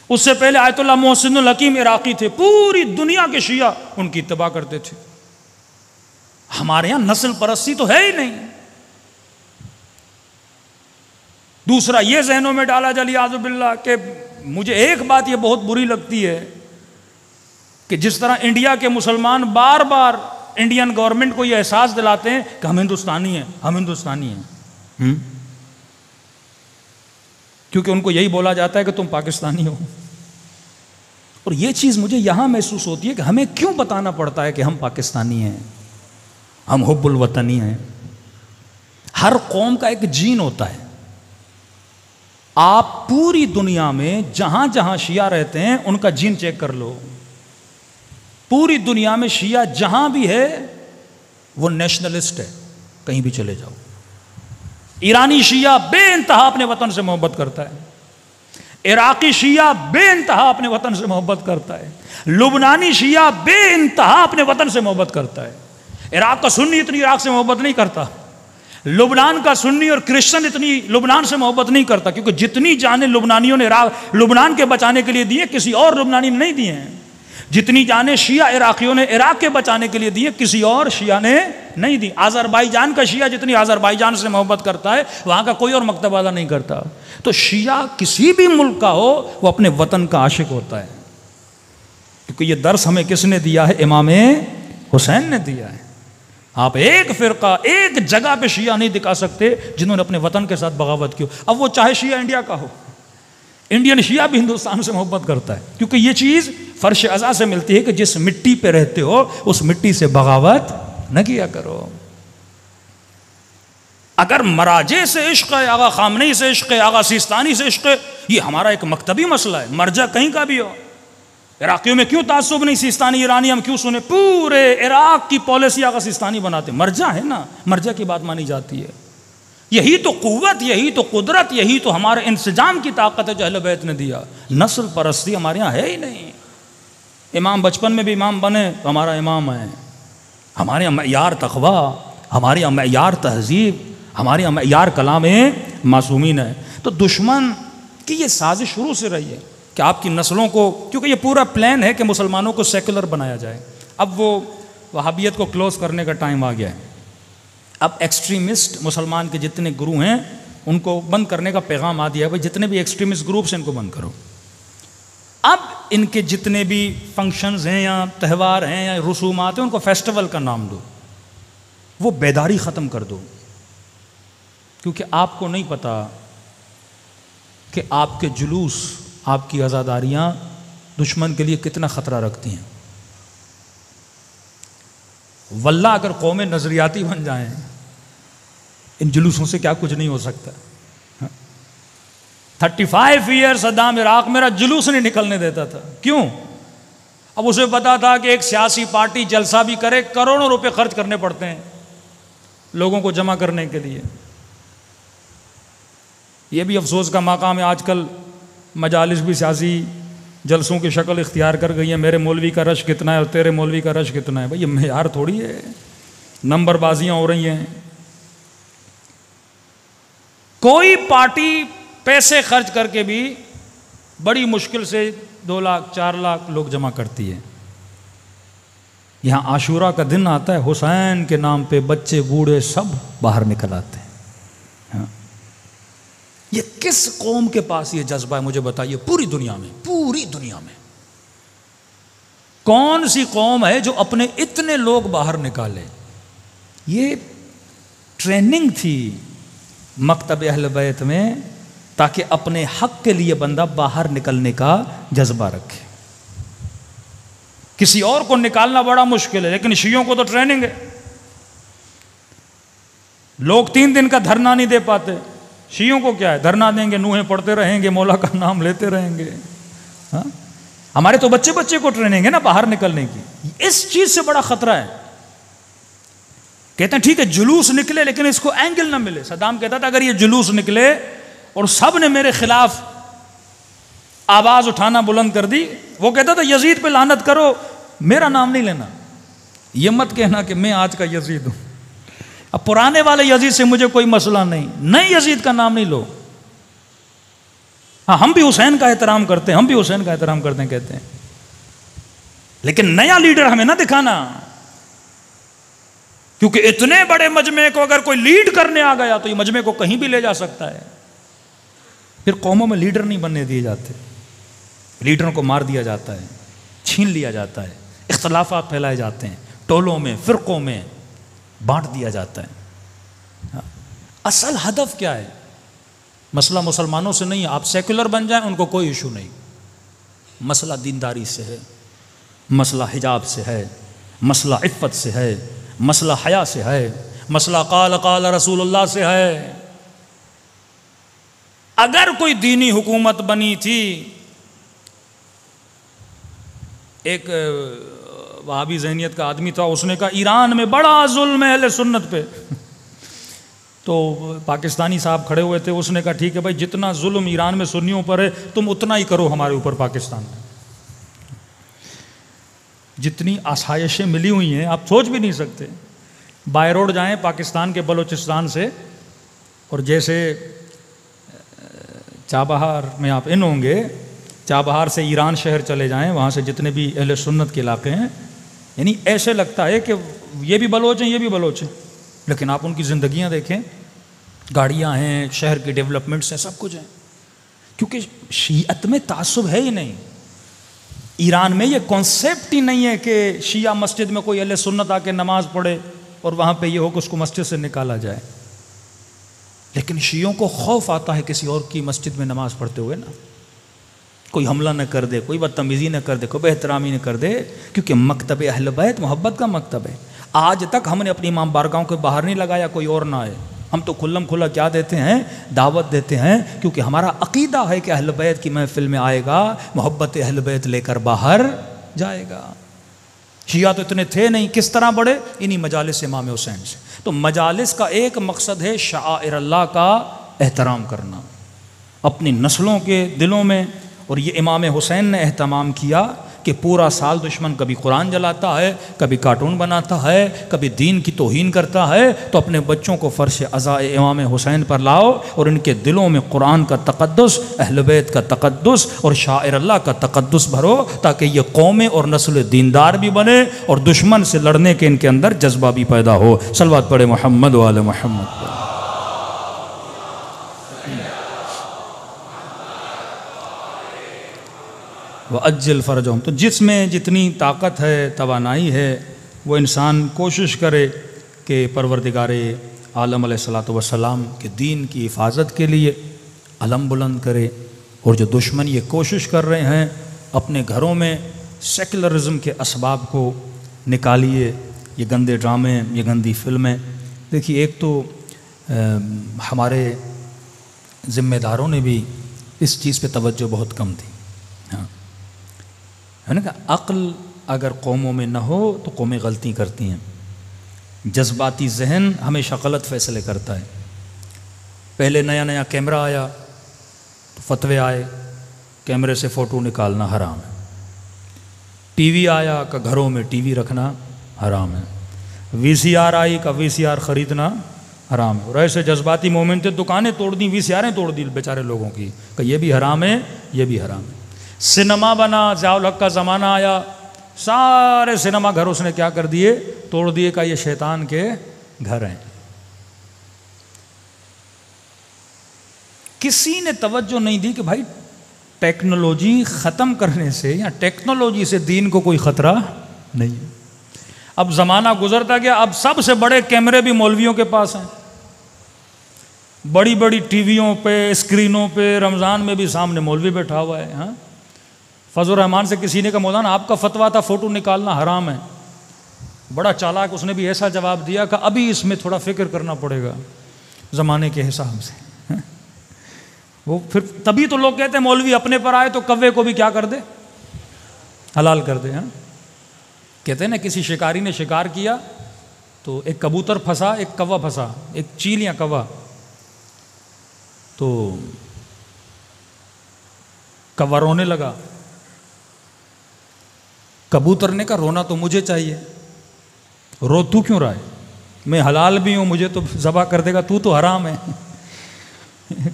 اس سے پہلے آیت اللہ محسن الحکیم عراقی تھے. پوری دنیا کے شیعہ ان کی اتباع کرتے تھے. ہمارے یہاں نسل پرستی تو ہے ہی نہیں. دوسرا یہ ذہنوں میں ڈالا جلیعاذ باللہ کہ مجھے ایک بات یہ بہت بری لگتی ہے کہ جس طرح انڈیا کے مسلمان بار بار انڈین گورنمنٹ کو یہ احساس دلاتے ہیں کہ ہم ہندوستانی ہیں، ہم ہندوستانی ہیں، کیونکہ ان کو یہی بولا جاتا ہے کہ تم پاکستانی ہو. اور یہ چیز مجھے یہاں محسوس ہوتی ہے کہ ہمیں کیوں بتانا پڑتا ہے کہ ہم پاکستانی ہیں، ہم حب الوطنی ہیں. ہر قوم کا ایک جین ہوتا ہے. آپ پوری دنیا میں جہاں جہاں شیعہ رہتے ہیں ان کا جین چیک کر لو. پوری دنیا میں شیعہ جہاں بھی ہے وہ نیشنلسٹ ہے، کہیں بھی چلے جاؤ. ایرانی شیعہ بے انتہا اپنے وطن سے محبت کرتا ہے. عراقی شیعہ بے انتہا اپنے وطن سے محبت کرتا ہے. لبنانی شیعہ بے انتہا اپنے وطن سے محبت کرتا ہے. عراق کا سنی اتنی عراق سے محبت نہیں کرتا. لبنان کا سنی اور کرسچن اتنی لبنان سے محبت نہیں کرتا، کیونکہ جتنی جانیں لبنانیوں نے لبنان کے بچانے کے لیے دی ہیں کسی اور لبنانی نے نہیں دی ہیں. جتنی جانیں شیعہ عراقیوں نے عراق کے بچانے کے لیے دی ہیں کسی اور شیعہ نے نہیں دی. آذربائیجان کا شیعہ جتنی آذربائیجان سے محبت کرتا ہے وہاں کا کوئی اور مکتب والا نہیں کرتا. تو شیعہ کسی بھی ملک کا ہو وہ اپنے وطن کا عاشق ہوتا ہے. کیونکہ یہ درس ہمیں کس نے دیا ہے؟ امام حسین نے دیا ہے. آپ ایک فرقہ ایک جگہ پہ شیعہ نہیں دکھا سکتے جنہوں نے اپنے وطن کے ساتھ بغاوت کی ہو. اب وہ چاہے شیعہ انڈیا کا ہو، انڈین شیعہ بھی ہندوستان سے محبت کرتا ہے، کیونکہ یہ چیز فرش ازا سے ملتی ہے کہ جس مٹی پہ رہتے ہو اس مٹی سے بغاوت نہ کیا کرو. اگر مراجع سے عشق ہے، آغا خامنئی سے عشق ہے، آغا سیستانی سے عشق ہے، یہ ہمارا ایک مکتبی مسئلہ ہے. مرجع کہیں کا بھی ہو. عراقیوں میں کیوں تعصب نہیں؟ سیستانی ایرانی ہم کیوں سنیں؟ پورے عراق کی پالیسی آغا سیستانی بناتے. مرجع ہے نا، مرجع کی بات مانی جاتی ہے. یہی تو قوت، یہی تو قدرت، یہی تو ہمارے انسجام کی طاقت ہے جو اہل بیت نے دیا. نسل پرستی ہمارے یہاں ہے ہی نہیں. امام بچپن میں بھی امام بنے تو ہمارا امام ہے. ہمارے یہاں معیار تقویٰ، ہمارے یہاں معیار تہذیب، ہمارے یہاں معیار کلام معصومین ہے. تو دشمن کی یہ سازش شروع سے رہی ہے کہ آپ کی نسلوں کو، کیونکہ یہ پورا پلان ہے کہ مسلمانوں کو سیکولر بنایا جائے. اب وہ وہابیت کو کلوز کرنے کا ٹائم آ گیا ہے. اب ایکسٹریمسٹ مسلمان کے جتنے گروہ ہیں ان کو بند کرنے کا پیغام آ دیا ہے. بھائی جتنے بھی ایکسٹریمسٹ گروپس ہیں ان کو بند کرو. اب ان کے جتنے بھی فنکشنز ہیں یا تہوار ہیں یا رسومات ہیں ان کو فیسٹیول کا نام دو. وہ بیداری ختم کر دو، کیونکہ آپ کو نہیں پتا کہ آپ کے جلوس، آپ کی عزاداریاں دشمن کے لیے کتنا خطرہ رکھتی ہیں. واللہ اگر قومیں نظریاتی بن جائیں ان جلوسوں سے کیا کچھ نہیں ہو سکتا. 35 ایئر صدام عراق میرا جلوس نہیں نکلنے دیتا تھا. کیوں؟ اب اسے پتا تھا کہ ایک سیاسی پارٹی جلسہ بھی کرے کروڑوں روپے خرچ کرنے پڑتے ہیں لوگوں کو جمع کرنے کے لیے. یہ بھی افسوس کا مقام ہے آج کل مجالس بھی سیاسی جلسوں کی شکل اختیار کر گئی ہیں. میرے مولوی کا رش کتنا ہے اور تیرے مولوی کا رش کتنا ہے. بھائی یہ معیار تھوڑی ہے. نمبر بازیاں ہو رہی ہیں. کوئی پارٹی پیسے خرچ کر کے بھی بڑی مشکل سے 2 لاکھ 4 لاکھ لوگ جمع کرتی ہے. یہاں عاشورہ کا دن آتا ہے، حسین کے نام پہ بچے بوڑھے سب باہر نکل آتے ہیں. یہ کس قوم کے پاس یہ جذبہ ہے مجھے بتائیے؟ پوری دنیا میں کون سی قوم ہے جو اپنے اتنے لوگ باہر نکالے؟ یہ ٹریننگ تھی مکتب اہل بیت میں تاکہ اپنے حق کے لیے بندہ باہر نکلنے کا جذبہ رکھے. کسی اور کو نکالنا بڑا مشکل ہے، لیکن شیعوں کو تو ٹریننگ ہے. لوگ 3 دن کا دھرنا نہیں دے پاتے. شیعوں کو کیا ہے؟ دھرنا دیں گے، نوحیں پڑھتے رہیں گے، مولا کا نام لیتے رہیں گے. ہمارے تو بچے کو ٹریننگ ہے نا باہر نکلنے کی. اس چیز سے بڑا خطرہ ہے. کہتے ہیں ٹھیک ہے جلوس نکلے لیکن اس کو اینگل نہ ملے. صدام کہتا تھا اگر یہ جلوس نکلے اور سب نے میرے خلاف آواز اٹھانا بلند کر دی، وہ کہتا تھا یزید پہ لعنت کرو، میرا نام نہیں لینا. یہ مت کہنا کہ میں آج کا یزید ہوں. اب پرانے والے یزید سے مجھے کوئی مسئلہ نہیں، نئے یزید کا نام نہیں لو. ہاں ہم بھی حسین کا احترام کرتے ہیں، کہتے ہیں، لیکن نیا لیڈر ہمیں نہ دکھانا. کیونکہ اتنے بڑے مجمع کو اگر کوئی لیڈ کرنے آ گیا تو یہ مجمع کو کہیں بھی لے جا سکتا ہے. پھر قوموں میں لیڈر نہیں بننے دیے جاتے. لیڈروں کو مار دیا جاتا ہے، چھین لیا جاتا ہے، اختلافات پھیلائے جاتے ہیں، ٹولوں میں فرقوں میں بانٹ دیا جاتا ہے. اصل ہدف کیا ہے؟ مسئلہ مسلمانوں سے نہیں ہے. آپ سیکولر بن جائیں ان کو کوئی ایشو نہیں. مسئلہ دینداری سے ہے، مسئلہ حجاب سے ہے، مسئلہ عفت سے ہے، مسئلہ حیا سے ہے، مسئلہ قال رسول اللہ سے ہے. اگر کوئی دینی حکومت بنی تھی، ایک وہابی ذہنیت کا آدمی تھا، اس نے کہا ایران میں بڑا ظلم ہے اہل سنت پہ. تو پاکستانی صاحب کھڑے ہوئے تھے، اس نے کہا ٹھیک ہے بھائی جتنا ظلم ایران میں سنیوں پر ہے تم اتنا ہی کرو ہمارے اوپر پاکستان میں. جتنی آسائشیں ملی ہوئی ہیں آپ سوچ بھی نہیں سکتے. بائی روڈ جائیں پاکستان کے بلوچستان سے، اور جیسے چابہار میں آپ ان ہوں گے، چابہار سے ایران شہر چلے جائیں، وہاں سے جتنے بھی اہل سنت کے علاقے ہیں، یعنی ایسے لگتا ہے کہ یہ بھی بلوچ ہیں یہ بھی بلوچ ہیں. لیکن آپ ان کی زندگیاں دیکھیں، گاڑیاں ہیں، شہر کی ڈیولپمنٹس ہیں، سب کچھ ہیں. کیونکہ شیعت میں تعصب ہے ہی نہیں. ایران میں یہ کانسیپٹ ہی نہیں ہے کہ شیعہ مسجد میں کوئی اہل سنت آ کے نماز پڑھے اور وہاں پہ یہ ہو کہ اس کو مسجد سے نکالا جائے. لیکن شیعوں کو خوف آتا ہے کسی اور کی مسجد میں نماز پڑھتے ہوئے نا, کوئی حملہ نہ کر دے, کوئی بدتمیزی نہ کر دے, کوئی بے احترامی نہ کر دے, کیونکہ مکتب اہل بیت محبت کا مکتب ہے. آج تک ہم نے اپنی امام بارگاہوں کے باہر نہیں لگایا کوئی اور نہ آئے. ہم تو کھلم کھلا کیا دیتے ہیں, دعوت دیتے ہیں, کیونکہ ہمارا عقیدہ ہے کہ اہل بیت کی محفل میں آئے گا, محبت اہل بیت لے کر باہر جائے گا. شیعہ تو اتنے تھے نہیں, کس طرح بڑھے؟ انہی مجالس امام حسین سے. تو مجالس کا ایک مقصد ہے شعائر اللہ کا احترام کرنا اپنی نسلوں کے دلوں میں. اور یہ امام حسین نے اہتمام کیا کہ پورا سال دشمن کبھی قرآن جلاتا ہے, کبھی کارٹون بناتا ہے, کبھی دین کی توہین کرتا ہے, تو اپنے بچوں کو فرش عزائے امام حسین پر لاؤ اور ان کے دلوں میں قرآن کا تقدس, اہل بیت کا تقدس اور شاعر اللہ کا تقدس بھرو, تاکہ یہ قومیں اور نسل دیندار بھی بنے اور دشمن سے لڑنے کے ان کے اندر جذبہ بھی پیدا ہو. صلوات پڑھے محمد و آل محمد. وَأَجِّلْ فَرَجَهُمْ. تو جس میں جتنی طاقت ہے, توانائی ہے, وہ انسان کوشش کرے کہ پروردگار عالم علیہ الصلوۃ والسلام کے دین کی حفاظت کے لیے علم بلند کرے. اور جو دشمن یہ کوشش کر رہے ہیں اپنے گھروں میں سیکولرزم کے اسباب کو نکالیے, یہ گندے ڈرامے, یہ گندی فلمیں. دیکھیے, ایک تو ہمارے ذمہ داروں نے بھی اس چیز پہ توجہ بہت کم دی. ہاں, ہے نا کہ عقل اگر قوموں میں نہ ہو تو قومیں غلطی کرتی ہیں. جذباتی ذہن ہمیشہ غلط فیصلے کرتا ہے. پہلے نیا نیا کیمرہ آیا تو فتوے آئے کیمرے سے فوٹو نکالنا حرام ہے. ٹی وی آیا کہ گھروں میں ٹی وی رکھنا حرام ہے. وی سی آر آئی کا وی سی آر خریدنا حرام ہے. اور ایسے جذباتی مومنٹ تھے, دکانیں توڑ دیں, وی سی آریں توڑ دی بیچارے لوگوں کی کہ یہ بھی حرام ہے, یہ بھی حرام ہے. سنیما بنا, ضیاء الحق کا زمانہ آیا, سارے سنیما گھر اس نے کیا کر دیے, توڑ دیے کہ یہ شیطان کے گھر ہیں. کسی نے توجہ نہیں دی کہ بھائی ٹیکنالوجی ختم کرنے سے یا ٹیکنالوجی سے دین کو کوئی خطرہ نہیں. اب زمانہ گزرتا گیا, اب سب سے بڑے کیمرے بھی مولویوں کے پاس ہیں, بڑی بڑی ٹی ویوں پہ, اسکرینوں پہ, رمضان میں بھی سامنے مولوی بیٹھا ہوا ہے. ہاں, فضل الرحمان سے کسی نے کہا مولانا آپ کا فتویٰ تھا فوٹو نکالنا حرام ہے. بڑا چالاک اس نے بھی ایسا جواب دیا کہ ابھی اس میں تھوڑا فکر کرنا پڑے گا زمانے کے حساب سے. وہ پھر تبھی تو لوگ کہتے ہیں مولوی اپنے پر آئے تو کوے کو بھی کیا کر دے, حلال کر دے. ہاں, کہتے ہیں نا کسی شکاری نے شکار کیا تو ایک کبوتر پھنسا, ایک کوا پھنسا, ایک چیل یا کوا, تو کوا رونے لگا. کبوتر نے کہا رونا تو مجھے چاہیے, رو تو کیوں رہا ہے, میں حلال بھی ہوں, مجھے تو ذبح کر دے گا, تو حرام ہے.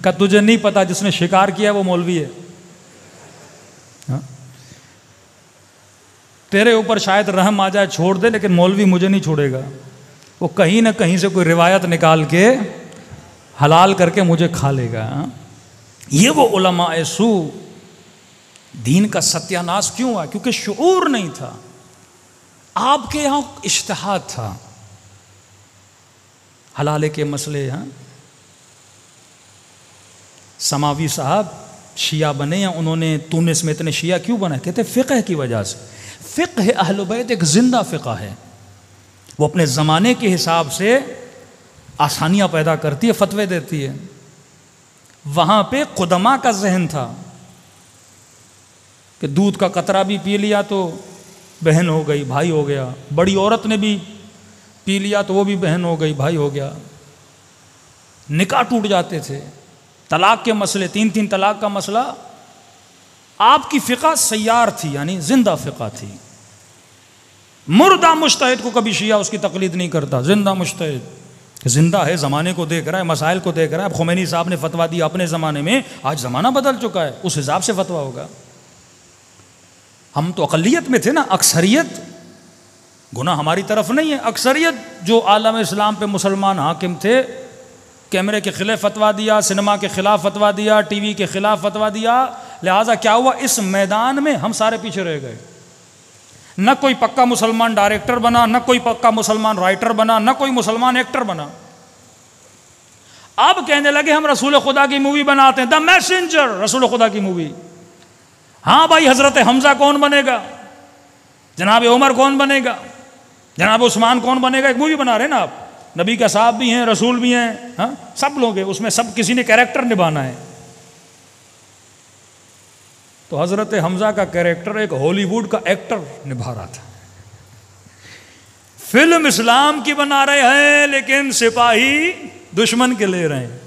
کہ تجھے نہیں پتا جس نے شکار کیا وہ مولوی ہے. ہاں, تیرے اوپر شاید رحم آ جائے چھوڑ دے, لیکن مولوی مجھے نہیں چھوڑے گا. وہ کہیں نہ کہیں سے کوئی روایت نکال کے حلال کر کے مجھے کھا لے گا. یہ وہ علماء سو. دین کا ستیہ ناش کیوں ہوا؟ کیونکہ شعور نہیں تھا. آپ کے یہاں اجتہاد تھا حلالے کے مسئلے. ہاں, سماوی صاحب شیعہ بنے یا انہوں نے تونس میں اتنے شیعہ کیوں بنا؟ کہتے فقہ کی وجہ سے. فقہ اہل بیت ایک زندہ فقہ ہے, وہ اپنے زمانے کے حساب سے آسانیاں پیدا کرتی ہے, فتوے دیتی ہے. وہاں پہ قدماء کا ذہن تھا کہ دودھ کا قطرہ بھی پی لیا تو بہن ہو گئی, بھائی ہو گیا. بڑی عورت نے بھی پی لیا تو وہ بھی بہن ہو گئی, بھائی ہو گیا. نکاح ٹوٹ جاتے تھے. طلاق کے مسئلے, 3 طلاق کا مسئلہ. آپ کی فقہ سیار تھی, یعنی زندہ فقہ تھی. مردہ مجتہد کو کبھی شیعہ اس کی تقلید نہیں کرتا. زندہ مجتہد زندہ ہے, زمانے کو دیکھ رہا ہے, مسائل کو دیکھ رہا ہے. اب خمینی صاحب نے فتویٰ دیا اپنے زمانے میں, آج زمانہ بدل چکا ہے, اس حساب سے فتویٰ ہوگا. ہم تو اقلیت میں تھے نا, اکثریت گناہ ہماری طرف نہیں ہے. اکثریت جو عالم اسلام پہ مسلمان حاکم تھے, کیمرے کے خلاف فتویٰ دیا, سنیما کے خلاف فتویٰ دیا, ٹی وی کے خلاف فتویٰ دیا, لہٰذا کیا ہوا، اس میدان میں ہم سارے پیچھے رہ گئے. نہ کوئی پکا مسلمان ڈائریکٹر بنا، نہ کوئی پکا مسلمان رائٹر بنا، نہ کوئی مسلمان ایکٹر بنا. اب کہنے لگے ہم رسول خدا کی مووی بناتے ہیں، دا میسنجر، رسول خدا کی مووی. ہاں بھائی، حضرت حمزہ کون بنے گا، جناب عمر کون بنے گا، جناب عثمان کون بنے گا، ایک مووی بنا رہے ہیں نا آپ. نبی کا صاحب بھی ہیں، رسول بھی ہیں، ہاں سب لوگ ہیں اس میں، سب کسی نے کیریکٹر نبھانا ہے. تو حضرت حمزہ کا کیریکٹر ایک ہالی ووڈ کا ایکٹر نبھا رہا تھا. فلم اسلام کی بنا رہے ہیں لیکن سپاہی دشمن کے لے رہے ہیں،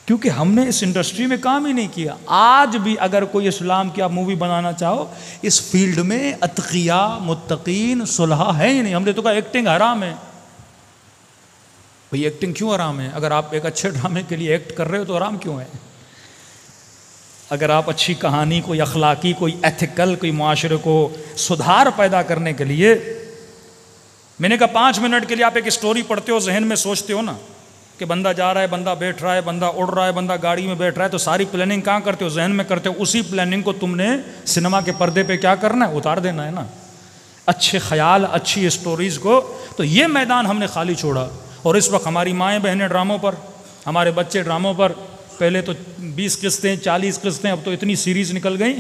کیونکہ ہم نے اس انڈسٹری میں کام ہی نہیں کیا. آج بھی اگر کوئی اسلام کی آپ مووی بنانا چاہو، اس فیلڈ میں اتقیاء متقین صلحاء ہے ہی نہیں. ہم نے تو کہا ایکٹنگ حرام ہے. بھئی ایکٹنگ کیوں حرام ہے؟ اگر آپ ایک اچھے ڈرامے کے لیے ایکٹ کر رہے ہو تو حرام کیوں ہے؟ اگر آپ اچھی کہانی، کوئی اخلاقی، کوئی ایتھیکل، کوئی معاشرے کو سدھار پیدا کرنے کے لیے، میں نے کہا 5 منٹ کے لیے آپ ایک اسٹوری پڑھتے ہو، ذہن میں سوچتے ہو نا کہ بندہ جا رہا ہے، بندہ بیٹھ رہا ہے، بندہ اڑ رہا ہے، بندہ گاڑی میں بیٹھ رہا ہے، تو ساری پلاننگ کہاں کرتے ہو؟ ذہن میں کرتے ہو. اسی پلاننگ کو تم نے سنیما کے پردے پہ کیا کرنا ہے؟ اتار دینا ہے نا. اچھے خیال، اچھی اسٹوریز کو. تو یہ میدان ہم نے خالی چھوڑا. اور اس وقت ہماری مائیں بہنیں ڈراموں پر، ہمارے بچے ڈراموں پر. پہلے تو 20 قسطیں 40 قسطیں، اب تو اتنی سیریز نکل گئیں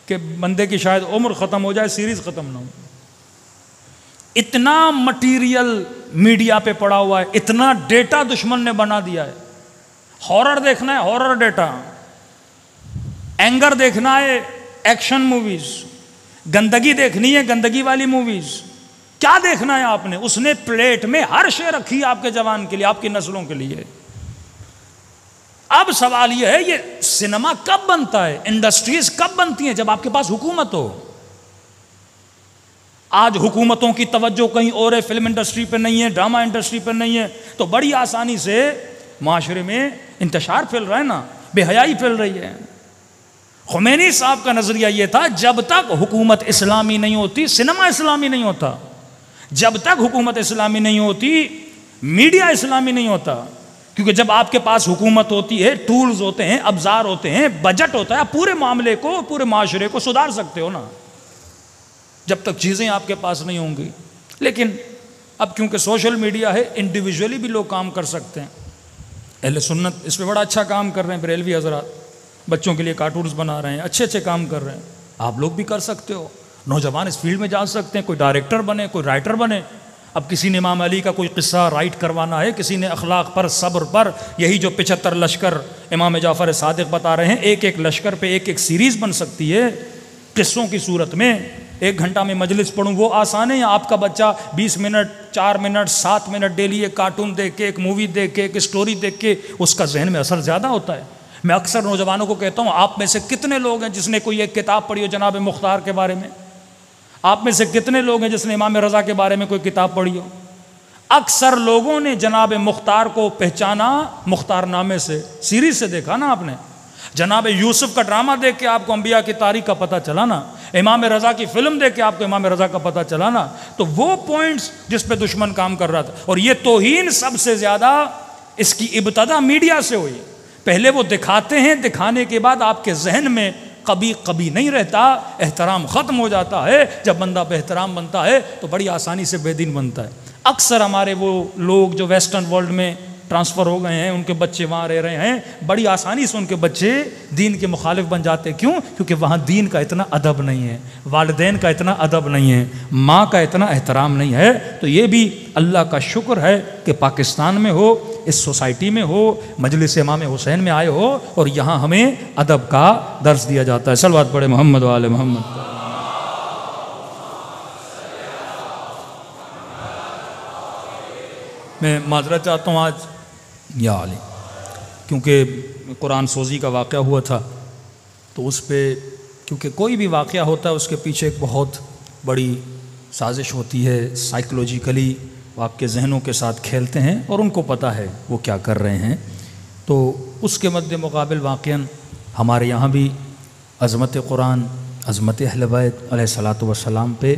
کہ بندے کی شاید عمر ختم ہو جائے سیریز ختم نہ ہو. اتنا مٹیریل میڈیا پہ پڑا ہوا ہے، اتنا ڈیٹا دشمن نے بنا دیا ہے. ہارر دیکھنا ہے، ہارر ڈیٹا. اینگر دیکھنا ہے، ایکشن موویز. گندگی دیکھنی ہے، گندگی والی موویز. کیا دیکھنا ہے آپ نے؟ اس نے پلیٹ میں ہر شے رکھی آپ کے جوان کے لیے، آپ کی نسلوں کے لیے. اب سوال یہ ہے، یہ سنیما کب بنتا ہے، انڈسٹریز کب بنتی ہیں؟ جب آپ کے پاس حکومت ہو. آج حکومتوں کی توجہ کہیں اور ہے، فلم انڈسٹری پہ نہیں ہے، ڈرامہ انڈسٹری پہ نہیں ہے، تو بڑی آسانی سے معاشرے میں انتشار پھیل رہا ہے نا، بے حیائی پھیل رہی ہے. خمینی صاحب کا نظریہ یہ تھا، جب تک حکومت اسلامی نہیں ہوتی سنیما اسلامی نہیں ہوتا. جب تک حکومت اسلامی نہیں ہوتی میڈیا اسلامی نہیں ہوتا. کیونکہ جب آپ کے پاس حکومت ہوتی ہے، ٹولز ہوتے ہیں، ابزار ہوتے ہیں، بجٹ ہوتا ہے، آپ پورے معاملے کو، پورے معاشرے کو سدھار سکتے ہو نا. جب تک چیزیں آپ کے پاس نہیں ہوں گی. لیکن اب کیونکہ سوشل میڈیا ہے، انڈیویجولی بھی لوگ کام کر سکتے ہیں. اہل سنت اس پہ بڑا اچھا کام کر رہے ہیں، بریلوی حضرات بچوں کے لیے کارٹونز بنا رہے ہیں، اچھے اچھے کام کر رہے ہیں. آپ لوگ بھی کر سکتے ہو. نوجوان اس فیلڈ میں جا سکتے ہیں، کوئی ڈائریکٹر بنے، کوئی رائٹر بنے. اب کسی نے امام علی کا کوئی قصہ رائٹ کروانا ہے، کسی نے اخلاق پر، صبر پر. یہی جو 75 لشکر امام جعفر صادق بتا رہے ہیں، ایک ایک لشکر پہ ایک ایک سیریز بن سکتی ہے قصوں کی صورت میں. 1 گھنٹہ میں مجلس پڑھوں وہ آسان ہے، یا آپ کا بچہ 20 منٹ 4 منٹ 7 منٹ ڈیلی ایک کارٹون دیکھ کے، ایک مووی دیکھ کے، ایک اسٹوری دیکھ کے اس کا ذہن میں اثر زیادہ ہوتا ہے. میں اکثر نوجوانوں کو کہتا ہوں، آپ میں سے کتنے لوگ ہیں جس نے کوئی ایک کتاب پڑھی ہو جناب مختار کے بارے میں؟ آپ میں سے کتنے لوگ ہیں جس نے امام رضا کے بارے میں کوئی کتاب پڑھی ہو؟ اکثر لوگوں نے جناب مختار کو پہچانا مختار نامے سے، سیریز سے دیکھا نا آپ نے. جناب یوسف کا ڈرامہ دیکھ کے آپ کو انبیاء کی تاریخ کا پتہ چلا نا. امام رضا کی فلم دیکھ کے آپ کو امام رضا کا پتہ چلا نا. تو وہ پوائنٹس جس پہ دشمن کام کر رہا تھا. اور یہ توہین سب سے زیادہ اس کی ابتدا میڈیا سے ہوئی. پہلے وہ دکھاتے ہیں، دکھانے کے بعد آپ کے ذہن میں کبھی نہیں رہتا، احترام ختم ہو جاتا ہے. جب بندہ بے احترام بنتا ہے تو بڑی آسانی سے بے دین بنتا ہے. اکثر ہمارے وہ لوگ جو ویسٹرن ورلڈ میں ٹرانسفر ہو گئے ہیں، ان کے بچے وہاں رہ رہے ہیں، بڑی آسانی سے ان کے بچے دین کے مخالف بن جاتے ہیں. کیوں؟ کیونکہ وہاں دین کا اتنا ادب نہیں ہے، والدین کا اتنا ادب نہیں ہے، ماں کا اتنا احترام نہیں ہے. تو یہ بھی اللہ کا شکر ہے کہ پاکستان میں ہو، اس سوسائٹی میں ہو، مجلس امام حسین میں آئے ہو، اور یہاں ہمیں ادب کا درس دیا جاتا ہے. صلوات پڑھے محمد و آل محمد. میں معذرت چاہتا ہوں آج یا علی، کیونکہ قرآن سوزی کا واقعہ ہوا تھا، تو اس پہ کیونکہ کوئی بھی واقعہ ہوتا ہے اس کے پیچھے ایک بہت بڑی سازش ہوتی ہے. سائیکلوجیکلی وہ آپ کے ذہنوں کے ساتھ کھیلتے ہیں اور ان کو پتہ ہے وہ کیا کر رہے ہیں. تو اس کے مد مقابل واقعاً ہمارے یہاں بھی عظمت قرآن، عظمت اہل بیت علیہ الصلاۃ والسلام پہ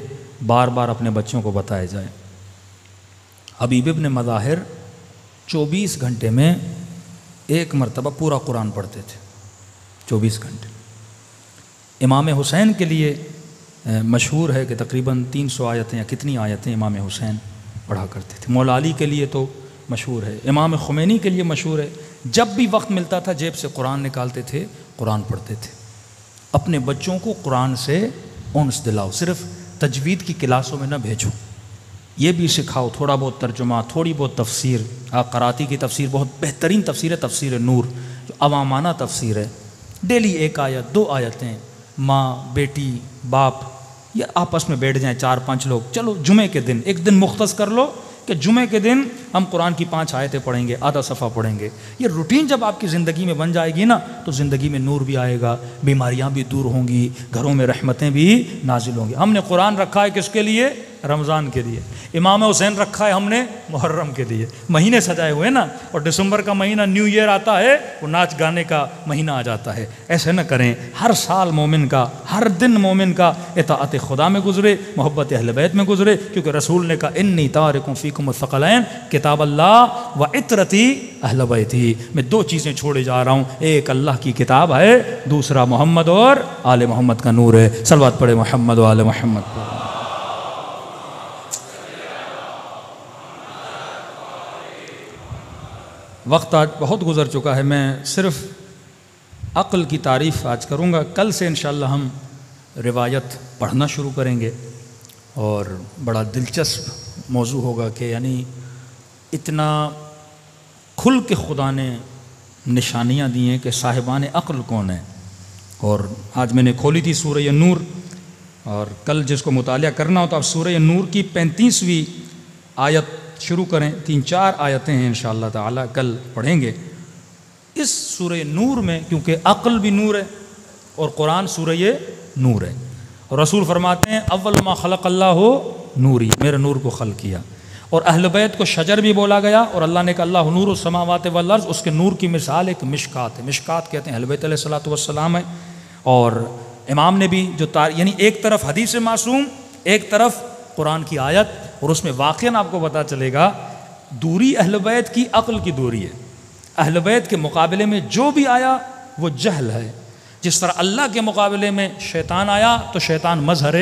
بار بار اپنے بچوں کو بتایا جائے. حبیب ابن مظاہر 24 گھنٹے میں 1 مرتبہ پورا قرآن پڑھتے تھے. 24 گھنٹے۔ امام حسین کے لیے مشہور ہے کہ تقریباً 300 آیتیں یا کتنی آیتیں امام حسین پڑھا کرتے تھے۔ مولا علی کے لیے تو مشہور ہے، امام خمینی کے لیے مشہور ہے، جب بھی وقت ملتا تھا جیب سے قرآن نکالتے تھے، قرآن پڑھتے تھے۔ اپنے بچوں کو قرآن سے انس دلاؤ، صرف تجوید کی کلاسوں میں نہ بھیجو، یہ بھی سکھاؤ، تھوڑا بہت ترجمہ، تھوڑی بہت تفسیر۔ قراتی کی تفسیر بہت بہترین تفسیر ہے، تفسیر نور، جو عوامانہ تفسیر ہے، ڈیلی 1 آیت 2 آیتیں، ماں بیٹی باپ یا آپس میں بیٹھ جائیں 4-5 لوگ، چلو جمعے کے دن ایک دن مختص کر لو کہ جمعے کے دن ہم قرآن کی 5 آیتیں پڑھیں گے، آدھا صفحہ پڑھیں گے۔ یہ روٹین جب آپ کی زندگی میں بن جائے گی نا تو زندگی میں نور بھی آئے گا، بیماریاں بھی دور ہوں گی، گھروں میں رحمتیں بھی نازل ہوں گی۔ ہم نے قرآن رکھا ہے کس کے لیے؟ رمضان کے لیے۔ امام حسین رکھا ہے ہم نے محرم کے لیے۔ مہینے سجائے ہوئے نا، اور دسمبر کا مہینہ نیو ایئر آتا ہے، وہ ناچ گانے کا مہینہ آ جاتا ہے۔ ایسے نہ کریں، ہر سال مومن کا، ہر دن مومن کا اطاعت خدا میں گزرے، محبت اہل بیت میں گزرے، کیونکہ رسول نے کہا انی تارک فیکم الثقلین، کتاب اللہ و عطرتی اہل بیتی، میں 2 چیزیں چھوڑے جا رہا ہوں، ایک اللہ کی کتاب ہے، دوسرا محمد اور آل محمد کا نور ہے۔ صلوات پڑھے محمد و آل محمد پر۔ وقت آج بہت گزر چکا ہے، میں صرف عقل کی تعریف آج کروں گا۔ کل سے انشاءاللہ ہم روایت پڑھنا شروع کریں گے، اور بڑا دلچسپ موضوع ہوگا کہ یعنی اتنا کھل کے خدا نے نشانیاں دی ہیں کہ صاحبان عقل کون ہیں۔ اور آج میں نے کھولی تھی سورہ نور، اور کل جس کو مطالعہ کرنا ہو تو آپ سورہ نور کی 35ویں آیت شروع کریں، 3-4 آیتیں ہیں انشاءاللہ تعالی، کل پڑھیں گے۔ اس سورہ نور میں کیونکہ عقل بھی نور ہے اور قرآن سورہ نور ہے، اور رسول فرماتے ہیں اول ما خلق اللہ نوری، میرے نور کو خلق کیا، اور اہل بیت کو شجر بھی بولا گیا، اور اللہ نے کہا اللہ نور السماوات والارض، اس کے نور کی مثال ایک مشکات ہے، مشکات کہتے ہیں اہل بیت علیہ السلام ہے۔ اور امام نے بھی جو یعنی ایک طرف حدیث معصوم، ایک طرف قرآن کی آیت، اور اس میں واقعاً آپ کو پتہ چلے گا دوری اہل بیت کی عقل کی دوری ہے۔ اہل بیت کے مقابلے میں جو بھی آیا وہ جہل ہے، جس طرح اللہ کے مقابلے میں شیطان آیا تو شیطان مظہر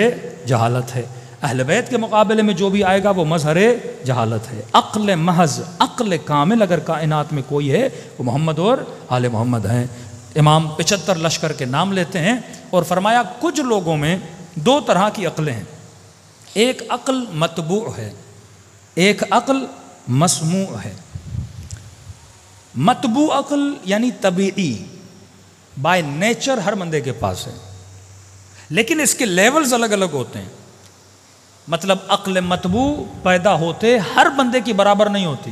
جہالت ہے، اہل بیت کے مقابلے میں جو بھی آئے گا وہ مظہر جہالت ہے۔ عقل محض، عقل کامل اگر کائنات میں کوئی ہے وہ محمد اور آل محمد ہیں۔ امام 75 لشکر کے نام لیتے ہیں اور فرمایا کچھ لوگوں میں 2 طرح کی عقلیں ہیں، ایک عقل متبوع ہے، ایک عقل مسموع ہے۔ متبوع عقل یعنی طبیعی، بائی نیچر ہر بندے کے پاس ہے، لیکن اس کے لیولز الگ الگ ہوتے ہیں۔ مطلب عقل متبوع پیدا ہوتے ہر بندے کی برابر نہیں ہوتی۔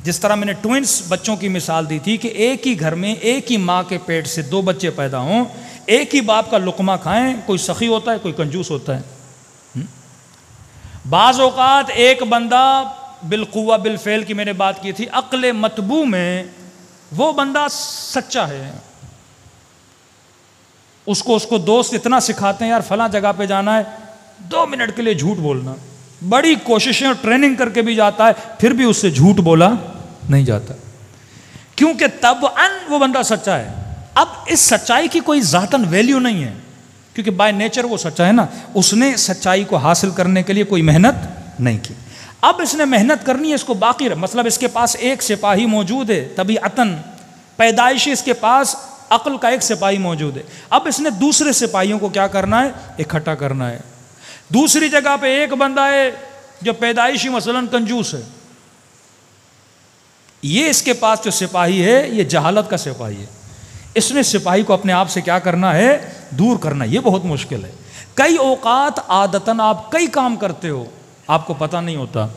جس طرح میں نے ٹوئنس بچوں کی مثال دی تھی کہ ایک ہی گھر میں ایک ہی ماں کے پیٹ سے 2 بچے پیدا ہوں، ایک ہی باپ کا لقمہ کھائیں، کوئی سخی ہوتا ہے کوئی کنجوس ہوتا ہے۔ بعض اوقات ایک بندہ بالقوہ بالفعل کی میں نے بات کی تھی، عقل متبوع میں وہ بندہ سچا ہے، اس کو دوست اتنا سکھاتے ہیں یار فلاں جگہ پہ جانا ہے، 2 منٹ کے لیے جھوٹ بولنا، بڑی کوششیں اور ٹریننگ کر کے بھی جاتا ہے، پھر بھی اس سے جھوٹ بولا نہیں جاتا، کیونکہ طبعاً وہ بندہ سچا ہے۔ اب اس سچائی کی کوئی ذاتاً ویلیو نہیں ہے، کیونکہ بائی نیچر وہ سچا ہے نا، اس نے سچائی کو حاصل کرنے کے لیے کوئی محنت نہیں کی۔ اب اس نے محنت کرنی ہے، اس کو باقی مطلب اس کے پاس ایک سپاہی موجود ہے، طبیعتاً پیدائشی اس کے پاس عقل کا ایک سپاہی موجود ہے، اب اس نے دوسرے سپاہیوں کو کیا کرنا ہے؟ اکٹھا کرنا ہے۔ دوسری جگہ پہ ایک بندہ ہے جو پیدائشی مثلاً کنجوس ہے، یہ اس کے پاس جو سپاہی ہے یہ جہالت کا سپاہی ہے، اس نے سپاہی کو اپنے آپ سے کیا کرنا ہے؟ دور کرنا۔ یہ بہت مشکل ہے۔ کئی اوقات عادتاً آپ کئی کام کرتے ہو آپ کو پتہ نہیں ہوتا،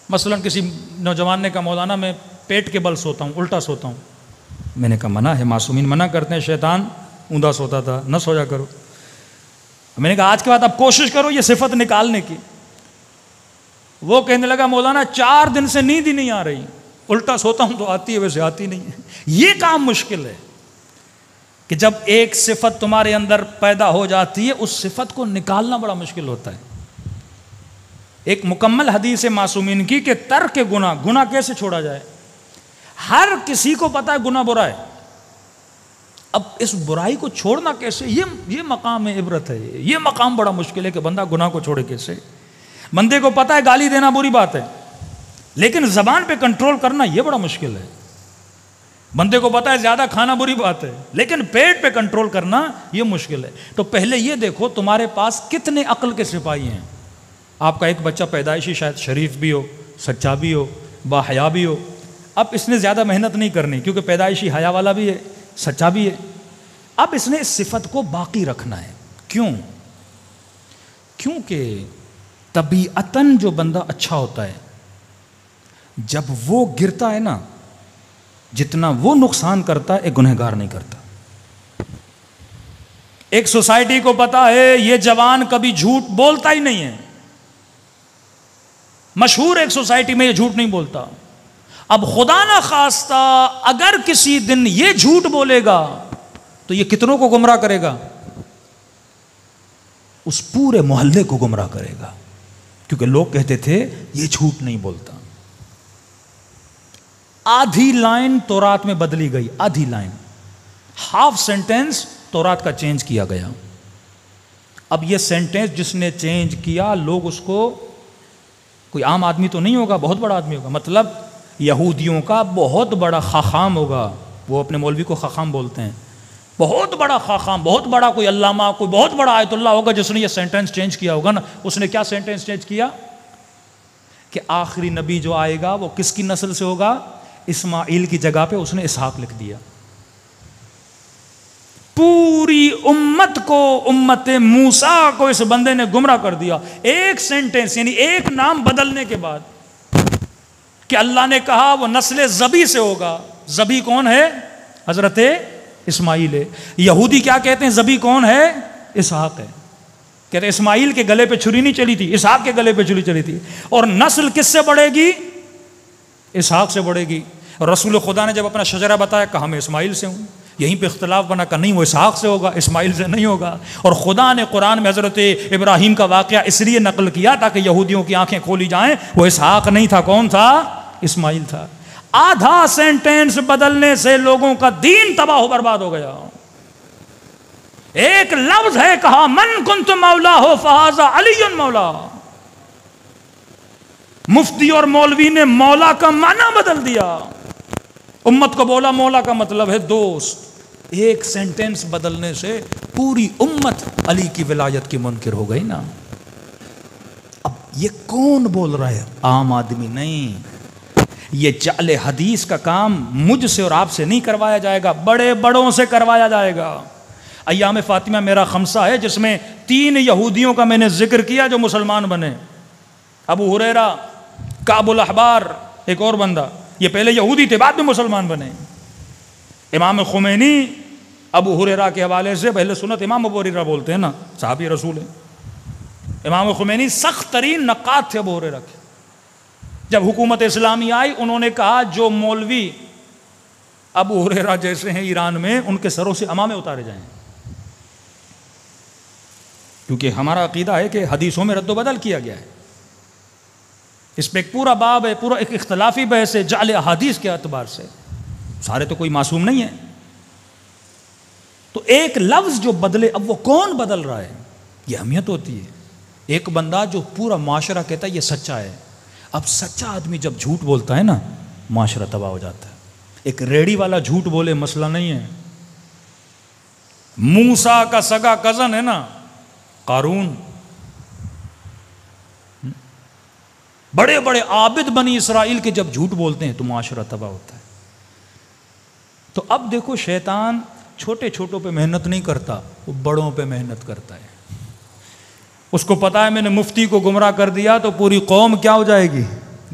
مثلا کسی نوجوان نے کہا مولانا میں پیٹ کے بل سوتا ہوں، الٹا سوتا ہوں، میں نے کہا منع ہے، معصومین منع کرتے ہیں، شیطان اوندا سوتا تھا، نہ سویا کرو۔ میں نے کہا آج کے بعد اب کوشش کرو یہ صفت نکالنے کی۔ وہ کہنے لگا مولانا 4 دن سے نیند ہی نہیں آ رہی، الٹا سوتا ہوں تو آتی ہے ویسے آتی نہیں ہے۔ یہ کام مشکل ہے کہ جب ایک صفت تمہارے اندر پیدا ہو جاتی ہے اس صفت کو نکالنا بڑا مشکل ہوتا ہے۔ ایک مکمل حدیث معصومین کی کہ ترک گناہ کیسے چھوڑا جائے۔ ہر کسی کو پتا ہے گناہ برا ہے، اب اس برائی کو چھوڑنا کیسے؟ یہ مقام عبرت ہے، یہ مقام بڑا مشکل ہے کہ بندہ گناہ کو چھوڑے کیسے. بندے کو پتہ ہے گالی دینا بری بات ہے، لیکن زبان پہ کنٹرول کرنا یہ بڑا مشکل ہے. بندے کو پتہ ہے زیادہ کھانا بری بات ہے، لیکن پیٹ پہ کنٹرول کرنا یہ مشکل ہے. تو پہلے یہ دیکھو تمہارے پاس کتنے عقل کے سپاہی ہیں. آپ کا ایک بچہ پیدائشی شاید شریف بھی ہو، سچا بھی ہو، با حیا بھی ہو. اب اس نے زیادہ محنت نہیں کرنی کیونکہ پیدائشی حیا والا بھی ہے، سچا بھی ہے. اب اس نے اس صفت کو باقی رکھنا ہے. کیوں؟ کیونکہ طبیعتاً جو بندہ اچھا ہوتا ہے جب وہ گرتا ہے نا، جتنا وہ نقصان کرتا ہے ایک گنہگار نہیں کرتا. ایک سوسائٹی کو پتا ہے یہ جوان کبھی جھوٹ بولتا ہی نہیں ہے، مشہور ایک سوسائٹی میں یہ جھوٹ نہیں بولتا. اب خدا نہ خواستہ اگر کسی دن یہ جھوٹ بولے گا تو یہ کتنوں کو گمراہ کرے گا؟ اس پورے محلے کو گمراہ کرے گا، کیونکہ لوگ کہتے تھے یہ جھوٹ نہیں بولتا. آدھی لائن تورات میں بدلی گئی، آدھی لائن، ہاف سینٹینس تورات کا چینج کیا گیا. اب یہ سینٹینس جس نے چینج کیا، لوگ اس کو، کوئی عام آدمی تو نہیں ہوگا، بہت بڑا آدمی ہوگا، مطلب یہودیوں کا بہت بڑا خاخام ہوگا. وہ اپنے مولوی کو خاخام بولتے ہیں. بہت بڑا خاخام، بہت بڑا کوئی علامہ، کوئی بہت بڑا آیت اللہ ہوگا جس نے یہ سینٹینس چینج کیا ہوگا نا. اس نے کیا سینٹینس چینج کیا؟ کہ آخری نبی جو آئے گا وہ کس کی نسل سے ہوگا؟ اسماعیل کی جگہ پہ اس نے اسحاق لکھ دیا. پوری امت کو، امت موسیٰ کو اس بندے نے گمراہ کر دیا. ایک سینٹینس یعنی ایک نام بدلنے کے بعد کہ اللہ نے کہا وہ نسل زبی سے ہوگا. زبی کون ہے؟ حضرت اسماعیل ہے. یہودی کیا کہتے ہیں؟ زبی کون ہے؟ اسحاق ہے. کہتے ہیں اسماعیل کے گلے پہ چھری نہیں چلی تھی، اسحاق کے گلے پہ چھری چلی تھی. اور نسل کس سے بڑھے گی؟ اسحاق سے بڑھے گی. رسول خدا نے جب اپنا شجرہ بتایا کہا میں اسماعیل سے ہوں. یہیں پہ اختلاف بنا کہ نہیں وہ اسحاق سے ہوگا، اسماعیل سے نہیں ہوگا. اور خدا نے قرآن میں حضرت ابراہیم کا واقعہ اس لیے نقل کیا تاکہ یہودیوں کی آنکھیں کھولی جائیں. وہ اسحاق نہیں تھا، کون تھا؟ اسماعیل تھا. آدھا سینٹینس بدلنے سے لوگوں کا دین تباہ و برباد ہو گیا. ایک لفظ ہے کہا من کنت مولا ہو فہذا علی مولا. مفتی اور مولوی نے مولا کا معنی بدل دیا. امت کو بولا مولا کا مطلب ہے دوست. ایک سینٹینس بدلنے سے پوری امت علی کی ولایت کی منکر ہو گئی نا. اب یہ کون بول رہا ہے؟ عام آدمی نہیں. یہ جعل حدیث کا کام مجھ سے اور آپ سے نہیں کروایا جائے گا، بڑے بڑوں سے کروایا جائے گا. ایام فاطمہ میرا خمسہ ہے جس میں 3 یہودیوں کا میں نے ذکر کیا جو مسلمان بنے. ابو ہریرہ، کعب الاحبار، ایک اور بندہ. یہ پہلے یہودی تھے، بعد میں مسلمان بنے. امام خمینی ابو ہریرہ کے حوالے سے پہلے سنت امام ابو ہریرہ بولتے ہیں نا، صحابی رسول ہیں. امام خمینی سخت ترین نقاد تھے ابو ہریرہ کے. جب حکومت اسلامی آئی انہوں نے کہا جو مولوی ابو ہریرہ جیسے ہیں ایران میں ان کے سروں سے امامے اتارے جائیں، کیونکہ ہمارا عقیدہ ہے کہ حدیثوں میں رد و بدل کیا گیا ہے. اس پہ ایک پورا باب ہے، پورا ایک اختلافی بحث ہے جعل احادیث کے اعتبار سے. سارے تو کوئی معصوم نہیں ہے. تو ایک لفظ جو بدلے، اب وہ کون بدل رہا ہے؟ یہ اہمیت ہوتی ہے. ایک بندہ جو پورا معاشرہ کہتا ہے یہ سچا ہے. اب سچا آدمی جب جھوٹ بولتا ہے نا معاشرہ تباہ ہو جاتا ہے. ایک ریڑی والا جھوٹ بولے مسئلہ نہیں ہے. موسیٰ کا سگا کزن ہے نا قارون، بڑے بڑے عابد بنی اسرائیل کے جب جھوٹ بولتے ہیں تو معاشرہ تباہ ہوتا ہے. تو اب دیکھو شیطان چھوٹے چھوٹوں پہ محنت نہیں کرتا، وہ بڑوں پہ محنت کرتا ہے. اس کو پتا ہے میں نے مفتی کو گمراہ کر دیا تو پوری قوم کیا ہو جائے گی؟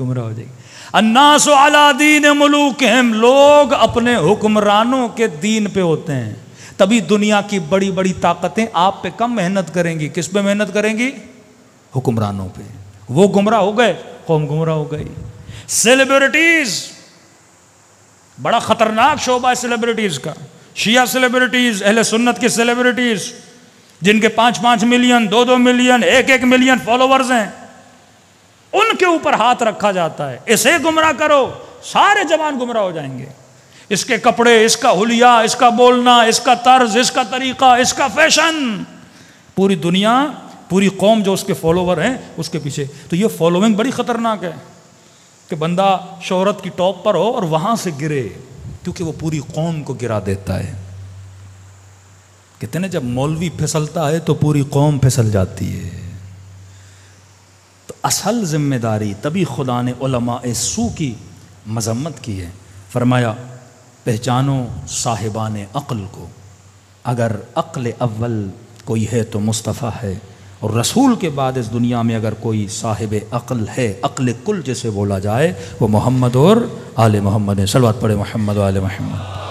گمراہ ہو جائے گی. الناس علی دین ملوکہم، لوگ اپنے حکمرانوں کے دین پہ ہوتے ہیں. تبھی دنیا کی بڑی بڑی طاقتیں آپ پہ کم محنت کریں گی. کس پہ محنت کریں گی؟ حکمرانوں پہ. وہ گمراہ ہو گئے، قوم گمراہ ہو گئی. سیلیبریٹیز بڑا خطرناک شعبہ ہے سیلیبریٹیز کا. شیعہ سیلیبریٹیز، اہل سنت کی سیلیبریٹیز جن کے 5-5 ملین، 2-2 ملین، 1-1 ملین فالوورز ہیں، ان کے اوپر ہاتھ رکھا جاتا ہے. اسے گمراہ کرو سارے جوان گمراہ ہو جائیں گے. اس کے کپڑے، اس کا حلیہ، اس کا بولنا، اس کا طرز، اس کا طریقہ، اس کا فیشن، پوری دنیا، پوری قوم جو اس کے فالوور ہیں اس کے پیچھے. تو یہ فالوئنگ بڑی خطرناک ہے کہ بندہ شہرت کی ٹاپ پر ہو اور وہاں سے گرے، کیونکہ وہ پوری قوم کو گرا دیتا ہے. کہتے ہیں جب مولوی پھسلتا ہے تو پوری قوم پھسل جاتی ہے. تو اصل ذمہ داری، تبھی خدا نے علماء سو کی مذمت کی ہے. فرمایا پہچانو صاحبان عقل کو، اگر عقل اول کوئی ہے تو مصطفیٰ ہے، اور رسول کے بعد اس دنیا میں اگر کوئی صاحب عقل ہے، عقل کل جسے بولا جائے، وہ محمد اور آل محمد ہے. صلوات پڑھے محمد و آل محمد.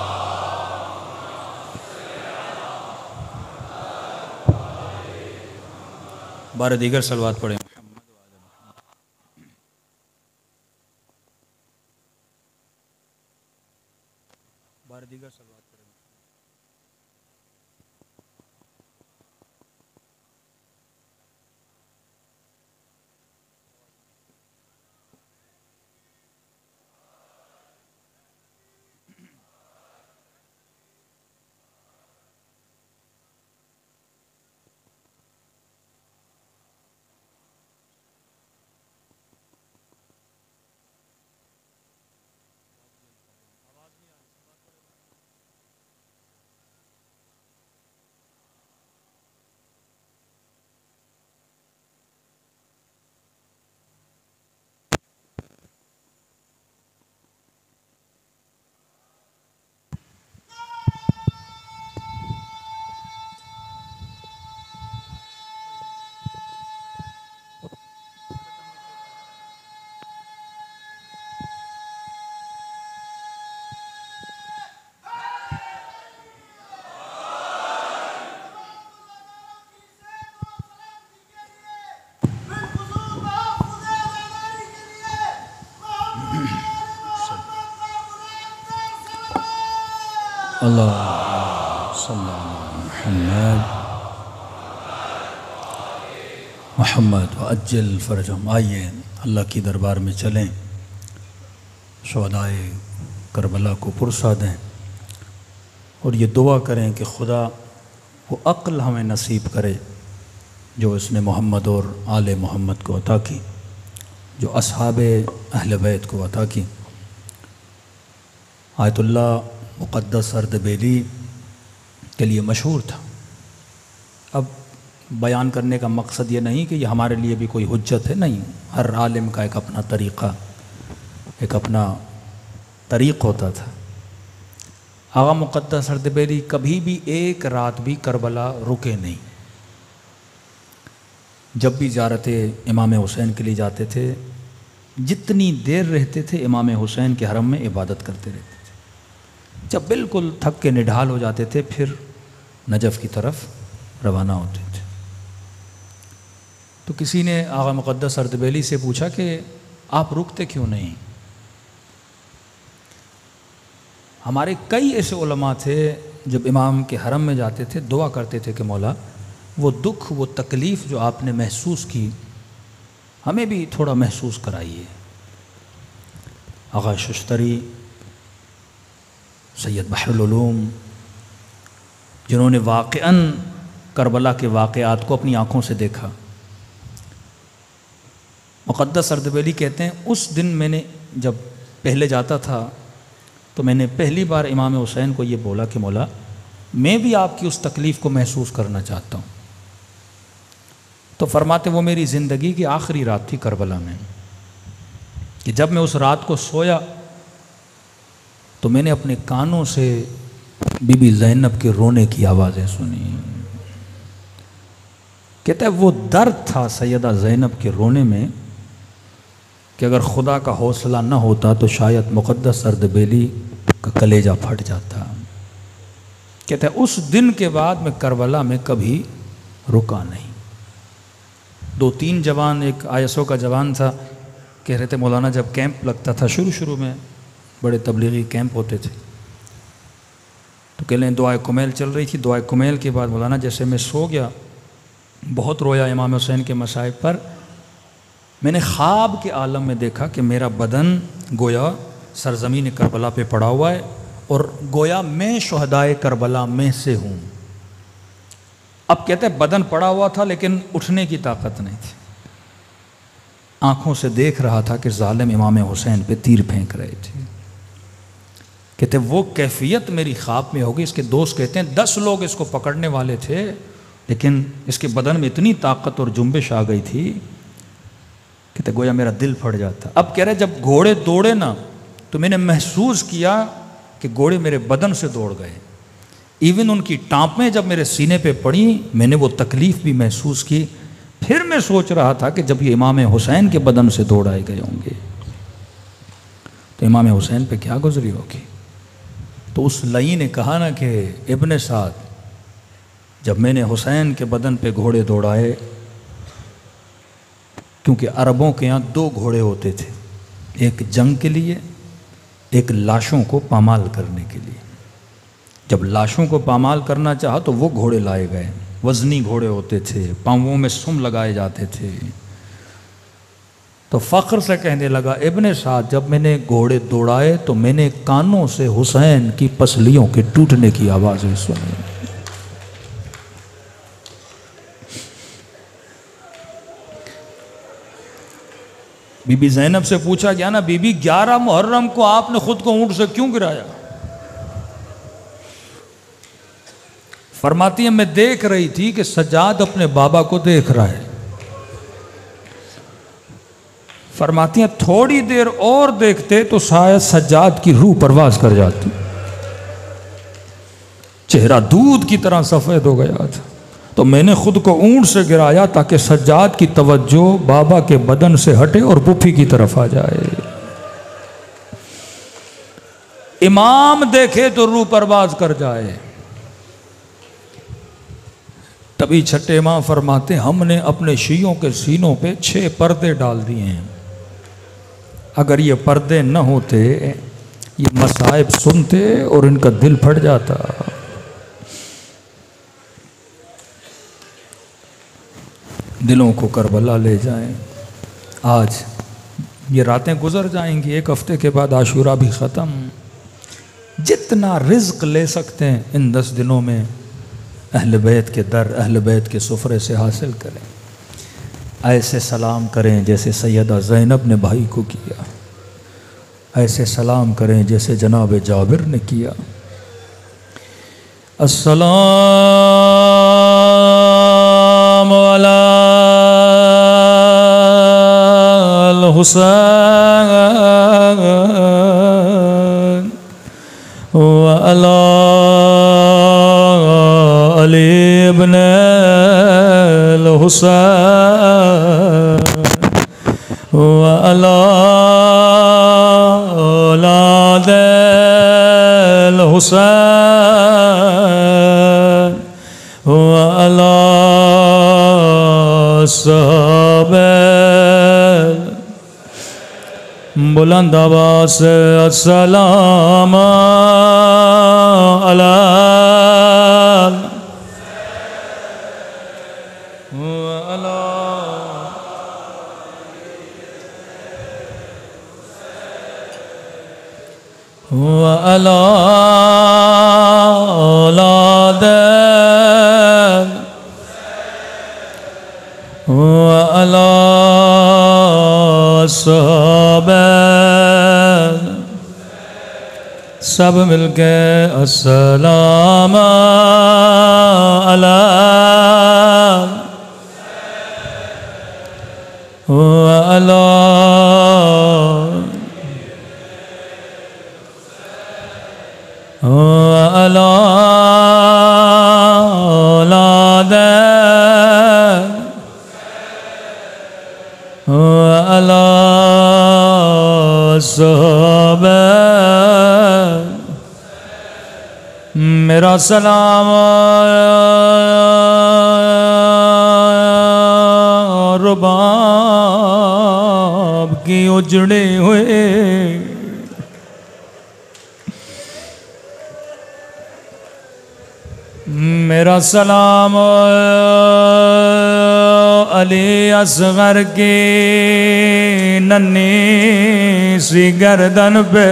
بار دیگر صلوات پڑھے. بار دیگر صلوات پڑھے. اللہ صلی اللہ علیہ محمد وعجل فرجہم. آئیے اللہ کی دربار میں چلیں، شہدائے کربلا کو پرسا دیں اور یہ دعا کریں کہ خدا وہ عقل ہمیں نصیب کرے جو اس نے محمد اور آل محمد کو عطا کی، جو اصحاب اہل بیت کو عطا کی. آیت اللہ مقدس اردبیلی کے لیے مشہور تھا. اب بیان کرنے کا مقصد یہ نہیں کہ یہ ہمارے لیے بھی کوئی حجت ہے، نہیں. ہر عالم کا ایک اپنا طریقہ، ایک اپنا طریق ہوتا تھا. آغا مقدس اردبیلی کبھی بھی ایک رات بھی کربلا رکے نہیں. جب بھی زیارت امام حسین کے لیے جاتے تھے، جتنی دیر رہتے تھے امام حسین کے حرم میں عبادت کرتے رہتے تھے. جب بالکل تھک کے نڈھال ہو جاتے تھے پھر نجف کی طرف روانہ ہوتے تھے. تو کسی نے آغا مقدس اردبیلی سے پوچھا کہ آپ رکتے کیوں نہیں؟ ہمارے کئی ایسے علماء تھے جب امام کے حرم میں جاتے تھے دعا کرتے تھے کہ مولا وہ دکھ، وہ تکلیف جو آپ نے محسوس کی ہمیں بھی تھوڑا محسوس کرائیے. آغا ششتری، سید بحر العلوم، جنہوں نے واقعاً کربلا کے واقعات کو اپنی آنکھوں سے دیکھا. مقدس اردبیلی کہتے ہیں اس دن میں نے جب پہلے جاتا تھا تو میں نے پہلی بار امام حسین کو یہ بولا کہ مولا میں بھی آپ کی اس تکلیف کو محسوس کرنا چاہتا ہوں. تو فرماتے وہ میری زندگی کی آخری رات تھی کربلا میں، کہ جب میں اس رات کو سویا تو میں نے اپنے کانوں سے بی بی زینب کے رونے کی آوازیں سنی. کہتا ہے وہ درد تھا سیدہ زینب کے رونے میں کہ اگر خدا کا حوصلہ نہ ہوتا تو شاید مقدس اردبیلی کا کلیجہ پھٹ جاتا. کہتا ہے اس دن کے بعد میں کربلا میں کبھی رکا نہیں. 2-3 جوان، ایک آئیسو کا جوان تھا، کہہ رہے تھے مولانا جب کیمپ لگتا تھا شروع میں بڑے تبلیغی کیمپ ہوتے تھے تو کہہ لیں دعائے کمیل چل رہی تھی. دعائے کمیل کے بعد مولانا جیسے میں سو گیا، بہت رویا امام حسین کے مصائب پر. میں نے خواب کے عالم میں دیکھا کہ میرا بدن گویا سرزمین کربلا پہ پڑا ہوا ہے اور گویا میں شہدائے کربلا میں سے ہوں. اب کہتے ہیں بدن پڑا ہوا تھا لیکن اٹھنے کی طاقت نہیں تھی. آنکھوں سے دیکھ رہا تھا کہ ظالم امام حسین پہ تیر پھینک رہے تھے. کہتے ہیں وہ کیفیت میری خواب میں ہوگی. اس کے دوست کہتے ہیں 10 لوگ اس کو پکڑنے والے تھے لیکن اس کے بدن میں اتنی طاقت اور جنبش آ گئی تھی کہتے گویا میرا دل پھٹ جاتا. اب کہہ رہے جب گھوڑے دوڑے نا تو میں نے محسوس کیا کہ گھوڑے میرے بدن سے دوڑ گئے. ایون ان کی ٹانپیں جب میرے سینے پہ پڑیں میں نے وہ تکلیف بھی محسوس کی. پھر میں سوچ رہا تھا کہ جب یہ امام حسین کے بدن سے دوڑائے گئے ہوں گے تو امام حسین پہ کیا گزری ہوگی. تو اس لئی نے کہا نا کہ ابن سعد جب میں نے حسین کے بدن پہ گھوڑے دوڑائے، کیونکہ عربوں کے یہاں 2 گھوڑے ہوتے تھے، ایک جنگ کے لیے، ایک لاشوں کو پامال کرنے کے لیے. جب لاشوں کو پامال کرنا چاہا تو وہ گھوڑے لائے گئے. وزنی گھوڑے ہوتے تھے، پاؤں میں سم لگائے جاتے تھے. تو فخر سے کہنے لگا ابن سعد جب میں نے گھوڑے دوڑائے تو میں نے کانوں سے حسین کی پسلیوں کے ٹوٹنے کی آوازیں سنی. بی بی زینب سے پوچھا گیا نا بی بی 11 محرم کو آپ نے خود کو اونٹ سے کیوں گرایا؟ فرماتی ہیں میں دیکھ رہی تھی کہ سجاد اپنے بابا کو دیکھ رہا ہے. فرماتی ہیں تھوڑی دیر اور دیکھتے تو شاید سجاد کی روح پرواز کر جاتی. چہرہ دودھ کی طرح سفید ہو گیا تھا. تو میں نے خود کو اونٹ سے گرایا تاکہ سجاد کی توجہ بابا کے بدن سے ہٹے اور پھوپھی کی طرف آ جائے. امام دیکھے تو روح پرواز کر جائے. تبھی چھٹے امام فرماتے ہم نے اپنے شیعوں کے سینوں پہ 6 پردے ڈال دیے ہیں. اگر یہ پردے نہ ہوتے یہ مصائب سنتے اور ان کا دل پھٹ جاتا. دلوں کو کربلا لے جائیں. آج یہ راتیں گزر جائیں گی، 1 ہفتے کے بعد عاشورہ بھی ختم. جتنا رزق لے سکتے ہیں ان 10 دنوں میں اہل بیت کے در، اہل بیت کے سفرے سے حاصل کریں. ایسے سلام کریں جیسے سیدہ زینب نے بھائی کو کیا. ایسے سلام کریں جیسے جناب جابر نے کیا. السلام علی الحسین وعلی علی ابن الحسین وعلی اولاد الحسین وعلی صحابہ. بلند آواز سے السلام علی وعلی اولاد وعلی صحابہ. سب مل کے السلام علی وعلی وعلی اولاد وعلی صحابہ. میرا سلام رباب کی اجڑے ہوئے میرا سلام علی اصغر کی ننھی سی گردن پہ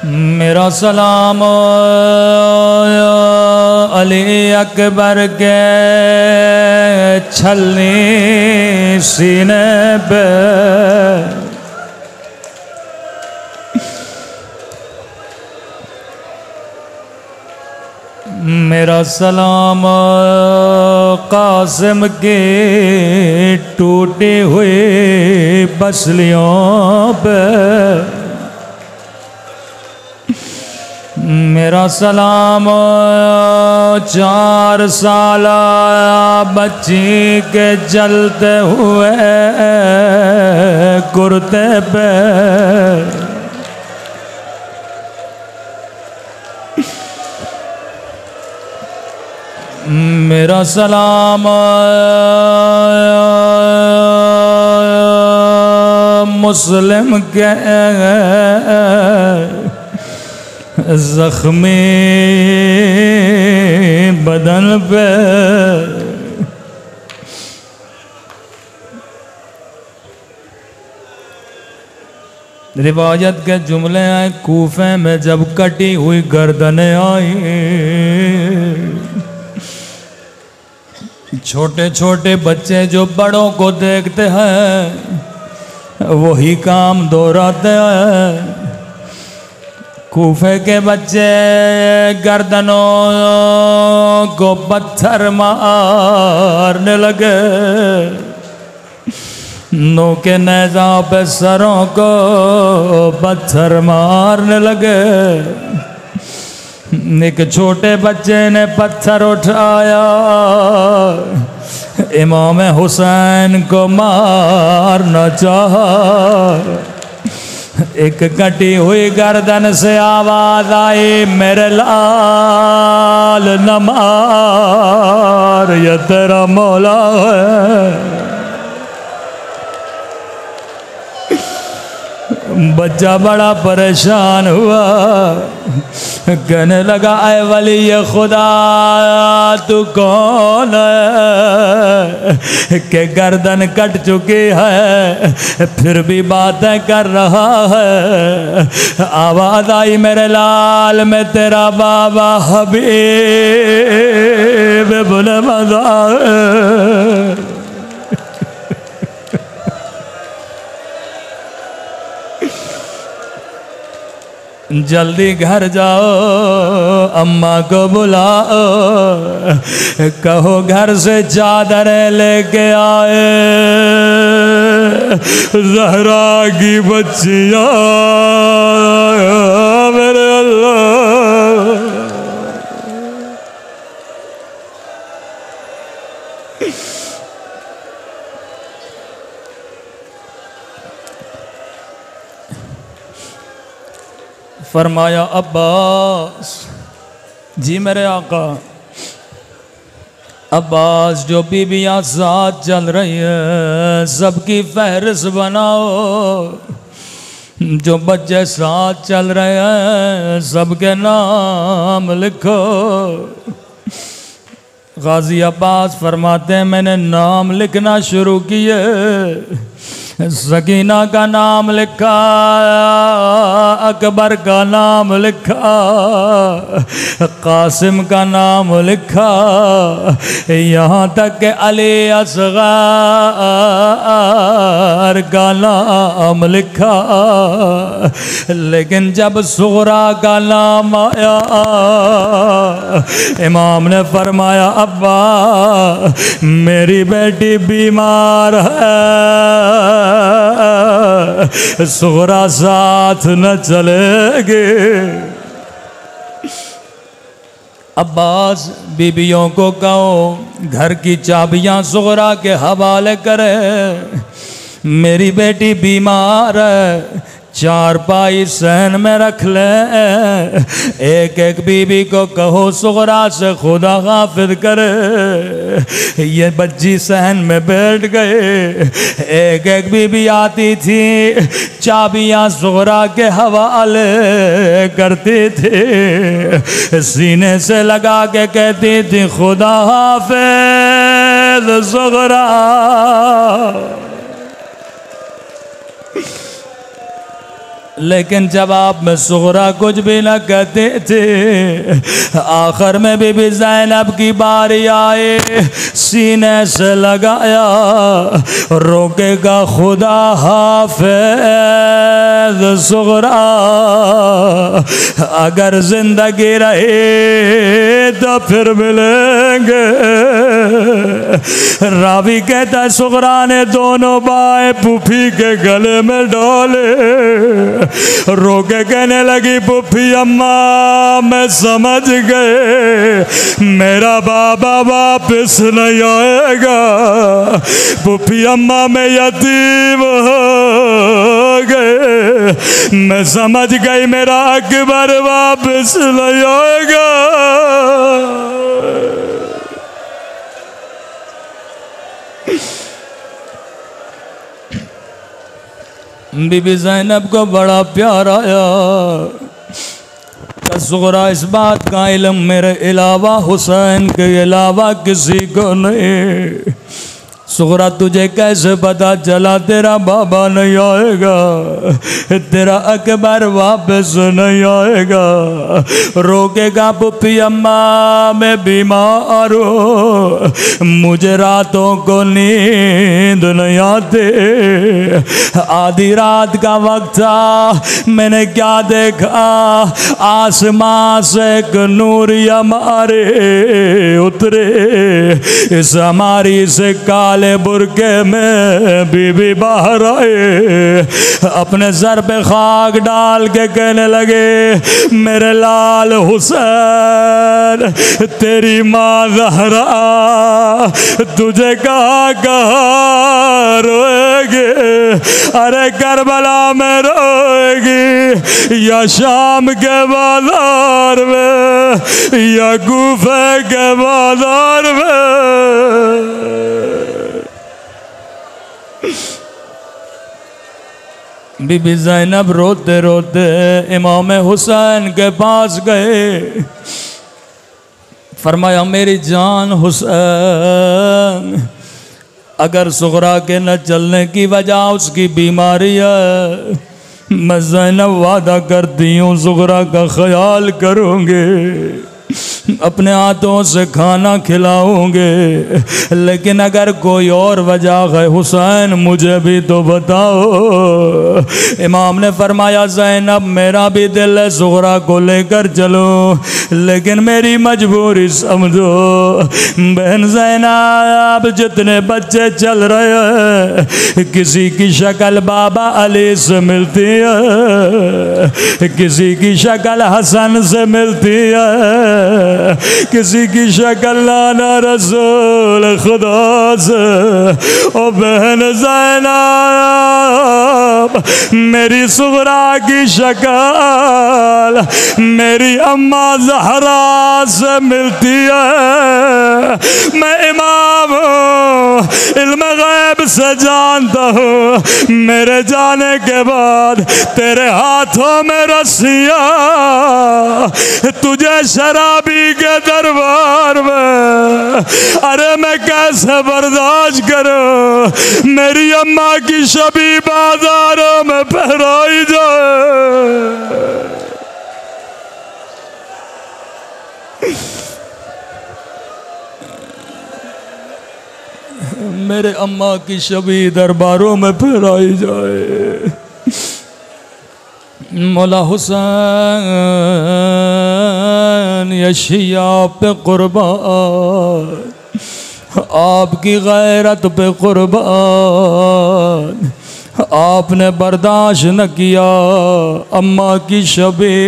میرا سلام علی اکبر کے چھلنی سینے پہ، میرا سلام قاسم کی ٹوٹی ہوئی بسلیوں پہ، میرا سلام 4 سالہ بچی کے جلتے ہوئے کرتے پہ، میرا سلام مسلم کے زخمی بدن پہ، روایت کے جملے ہیں کوفے میں جب کٹی ہوئی گردنیں آئیں، چھوٹے چھوٹے بچے جو بڑوں کو دیکھتے ہیں وہی کام دہراتے ہیں، کوفے کے بچے گردنوں کو پتھر مارنے لگے، نو کے نیزوں پہ سروں کو پتھر مارنے لگے، ایک چھوٹے بچے نے پتھر اٹھایا امام حسین کو مارنا چاہا، ایک کٹی ہوئی گردن سے آواز آئی میرے لال نہ مار یہ تیرا مولا ہے، بچہ بڑا پریشان ہوا، کہنے لگا اے ولی خدا تو کون ہے کہ گردن کٹ چکی ہے پھر بھی باتیں کر رہا ہے، آواز آئی میرے لال میں تیرا بابا حبیب بن مزار، جلدی گھر جاؤ اماں کو بلاؤ، کہو گھر سے چادریں لے کے آئے زہرا کی بچیاں میرے اللہ، فرمایا عباس جی میرے آقا، عباس جو بیویاں ساتھ چل رہی ہیں سب کی فہرست بناؤ، جو بچے ساتھ چل رہے ہیں سب کے نام لکھو۔ غازی عباس فرماتے ہیں میں نے نام لکھنا شروع کیے، سکینہ کا نام لکھا، اکبر کا نام لکھا، قاسم کا نام لکھا، یہاں تک کہ علی اصغر کا نام لکھا، لیکن جب صغرا کا نام آیا امام نے فرمایا ابا میری بیٹی بیمار ہے، صغرا ساتھ نہ چلے گی۔ عباس بیبیوں کو کہو گھر کی چابیاں صغرا کے حوالے کرے، میری بیٹی بیمار ہے، چارپائی صحن میں رکھ لیں، ایک ایک بیوی کو کہو صغرا سے خدا حافظ کرے۔ یہ بچی صحن میں بیٹھ گئے، ایک ایک بیوی آتی تھی چابیاں صغرا کے حوالے کرتی تھی، سینے سے لگا کے کہتی تھی خدا حافظ صغرا۔ لیکن جب آپ میں صغرا کچھ بھی نہ کہتے تھے، آخر میں بی بی زینب کی باری آئے، سینے سے لگایا، روکے گا خدا حافظ صغرا، اگر زندگی رہی تو پھر ملیں گے۔ راوی کہتا ہے صغرا نے دونوں بائیں پھوپھی کے گلے میں ڈالے، رو کے کہنے لگی پھوپھی اماں میں سمجھ گئے میرا بابا واپس نہیں آئے گا، پھوپھی اماں میں یتیم ہو گئے، میں سمجھ گئی میرا اکبر واپس نہیں آئے گا۔ بی بی زینب کو بڑا پیار آیا کہ صغرا اس بات کا علم میرے علاوہ حسین کے علاوہ کسی کو نہیں۔ صغرا تجھے کیسے پتا چلا تیرا بابا نہیں آئے گا، تیرا اکبر واپس نہیں آئے گا؟ روکے گا پھوپھی اماں میں بیمار ہوں، مجھے راتوں کو نیند نہیں آتے، آدھی رات کا وقت تھا، میں نے کیا دیکھا، آسمان سے ایک نور ہمارے اترے، اس ہماری سے کالے برکے میں بی بی باہر آئے، اپنے سر پہ خاک ڈال کے کہنے لگے میرے لال حسین، تیری ماں زہرا تجھے کہاں کہاں روئے گی، ارے کربلا میں روئے گی یا شام کے بازار میں یا کوفہ کے بازار میں؟ بی بی زینب روتے روتے امام حسین کے پاس گئے، فرمایا میری جان حسین، اگر صغرا کے نہ چلنے کی وجہ اس کی بیماری ہے، میں زینب وعدہ کرتی ہوں صغرا کا خیال کروں گے، اپنے ہاتھوں سے کھانا کھلاؤں گے، لیکن اگر کوئی اور وجہ ہے حسین مجھے بھی تو بتاؤ۔ امام نے فرمایا زینب میرا بھی دل ہے صغرا کو لے کر چلو، لیکن میری مجبوری سمجھو، بہن زینب جتنے بچے چل رہے ہیں کسی کی شکل بابا علی سے ملتی ہے، کسی کی شکل حسن سے ملتی ہے، کسی کی شکل نانا رسول خدا سے۔ او بہن زینب میری صغرا کی شکل میری اماں زہرا سے ملتی ہے، میں امام ہوں، علم غیب سے جانتا ہوں، میرے جانے کے بعد تیرے ہاتھوں میں رسیاں تجھے شرابی کے دربار میں، ارے میں کیسے برداشت کروں، میری اماں کی شبی بازاروں میں پہرائی جائے۔ میرے اماں کی شبی درباروں میں پھیرائی جائے۔ مولا حسین یا شیعہ پہ قربان، آپ کی غیرت پہ قربان، آپ نے برداشت نہ کیا اماں کی شبی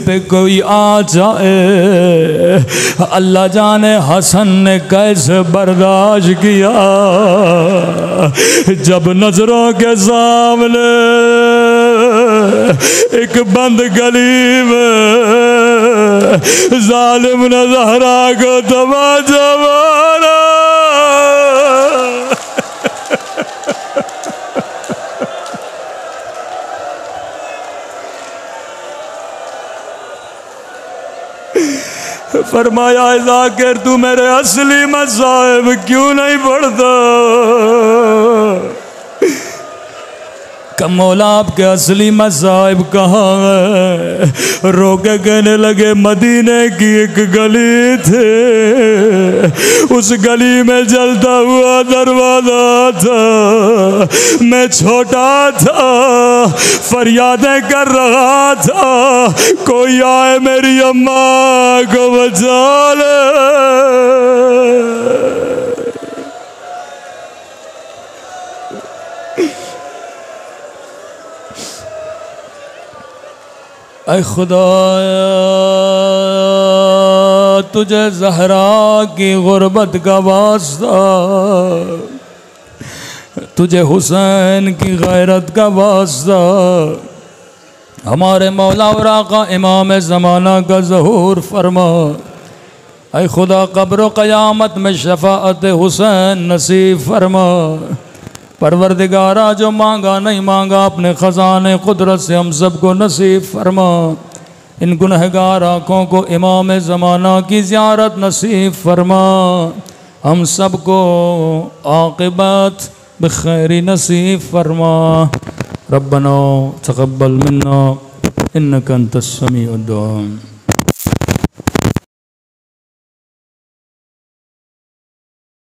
پہ کوئی آ جائے، اللہ جانے حسن نے کیسے برداشت کیا، جب نظروں کے سامنے ایک بند گلی میں ظالم نے زہرا کو تماچا مارا، فرمایا ذاکر تو میرے اصلی مصائب کیوں نہیں پڑھتا؟ مولا آپ کے اصلی مذاہب کہاں ہیں؟ رو کے کہنے لگے مدینے کی ایک گلی تھے، اس گلی میں جلتا ہوا دروازہ تھا، میں چھوٹا تھا فریادیں کر رہا تھا کوئی آئے میری اماں کو بچا لے۔ اے خدایا تجھے زہرا کی غربت کا واسطہ، تجھے حسین کی غیرت کا واسطہ، ہمارے مولا اور آقا امام زمانہ کا ظہور فرما۔ اے خدا قبر و قیامت میں شفاعت حسین نصیب فرما۔ پروردگارا جو مانگا نہیں مانگا اپنے خزانے قدرت سے ہم سب کو نصیب فرما۔ ان گنہگار آنکھوں کو امام زمانہ کی زیارت نصیب فرما۔ ہم سب کو عاقبت بخیر نصیب فرما۔ ربنا تقبل منا انک انت السمیع الدعاء۔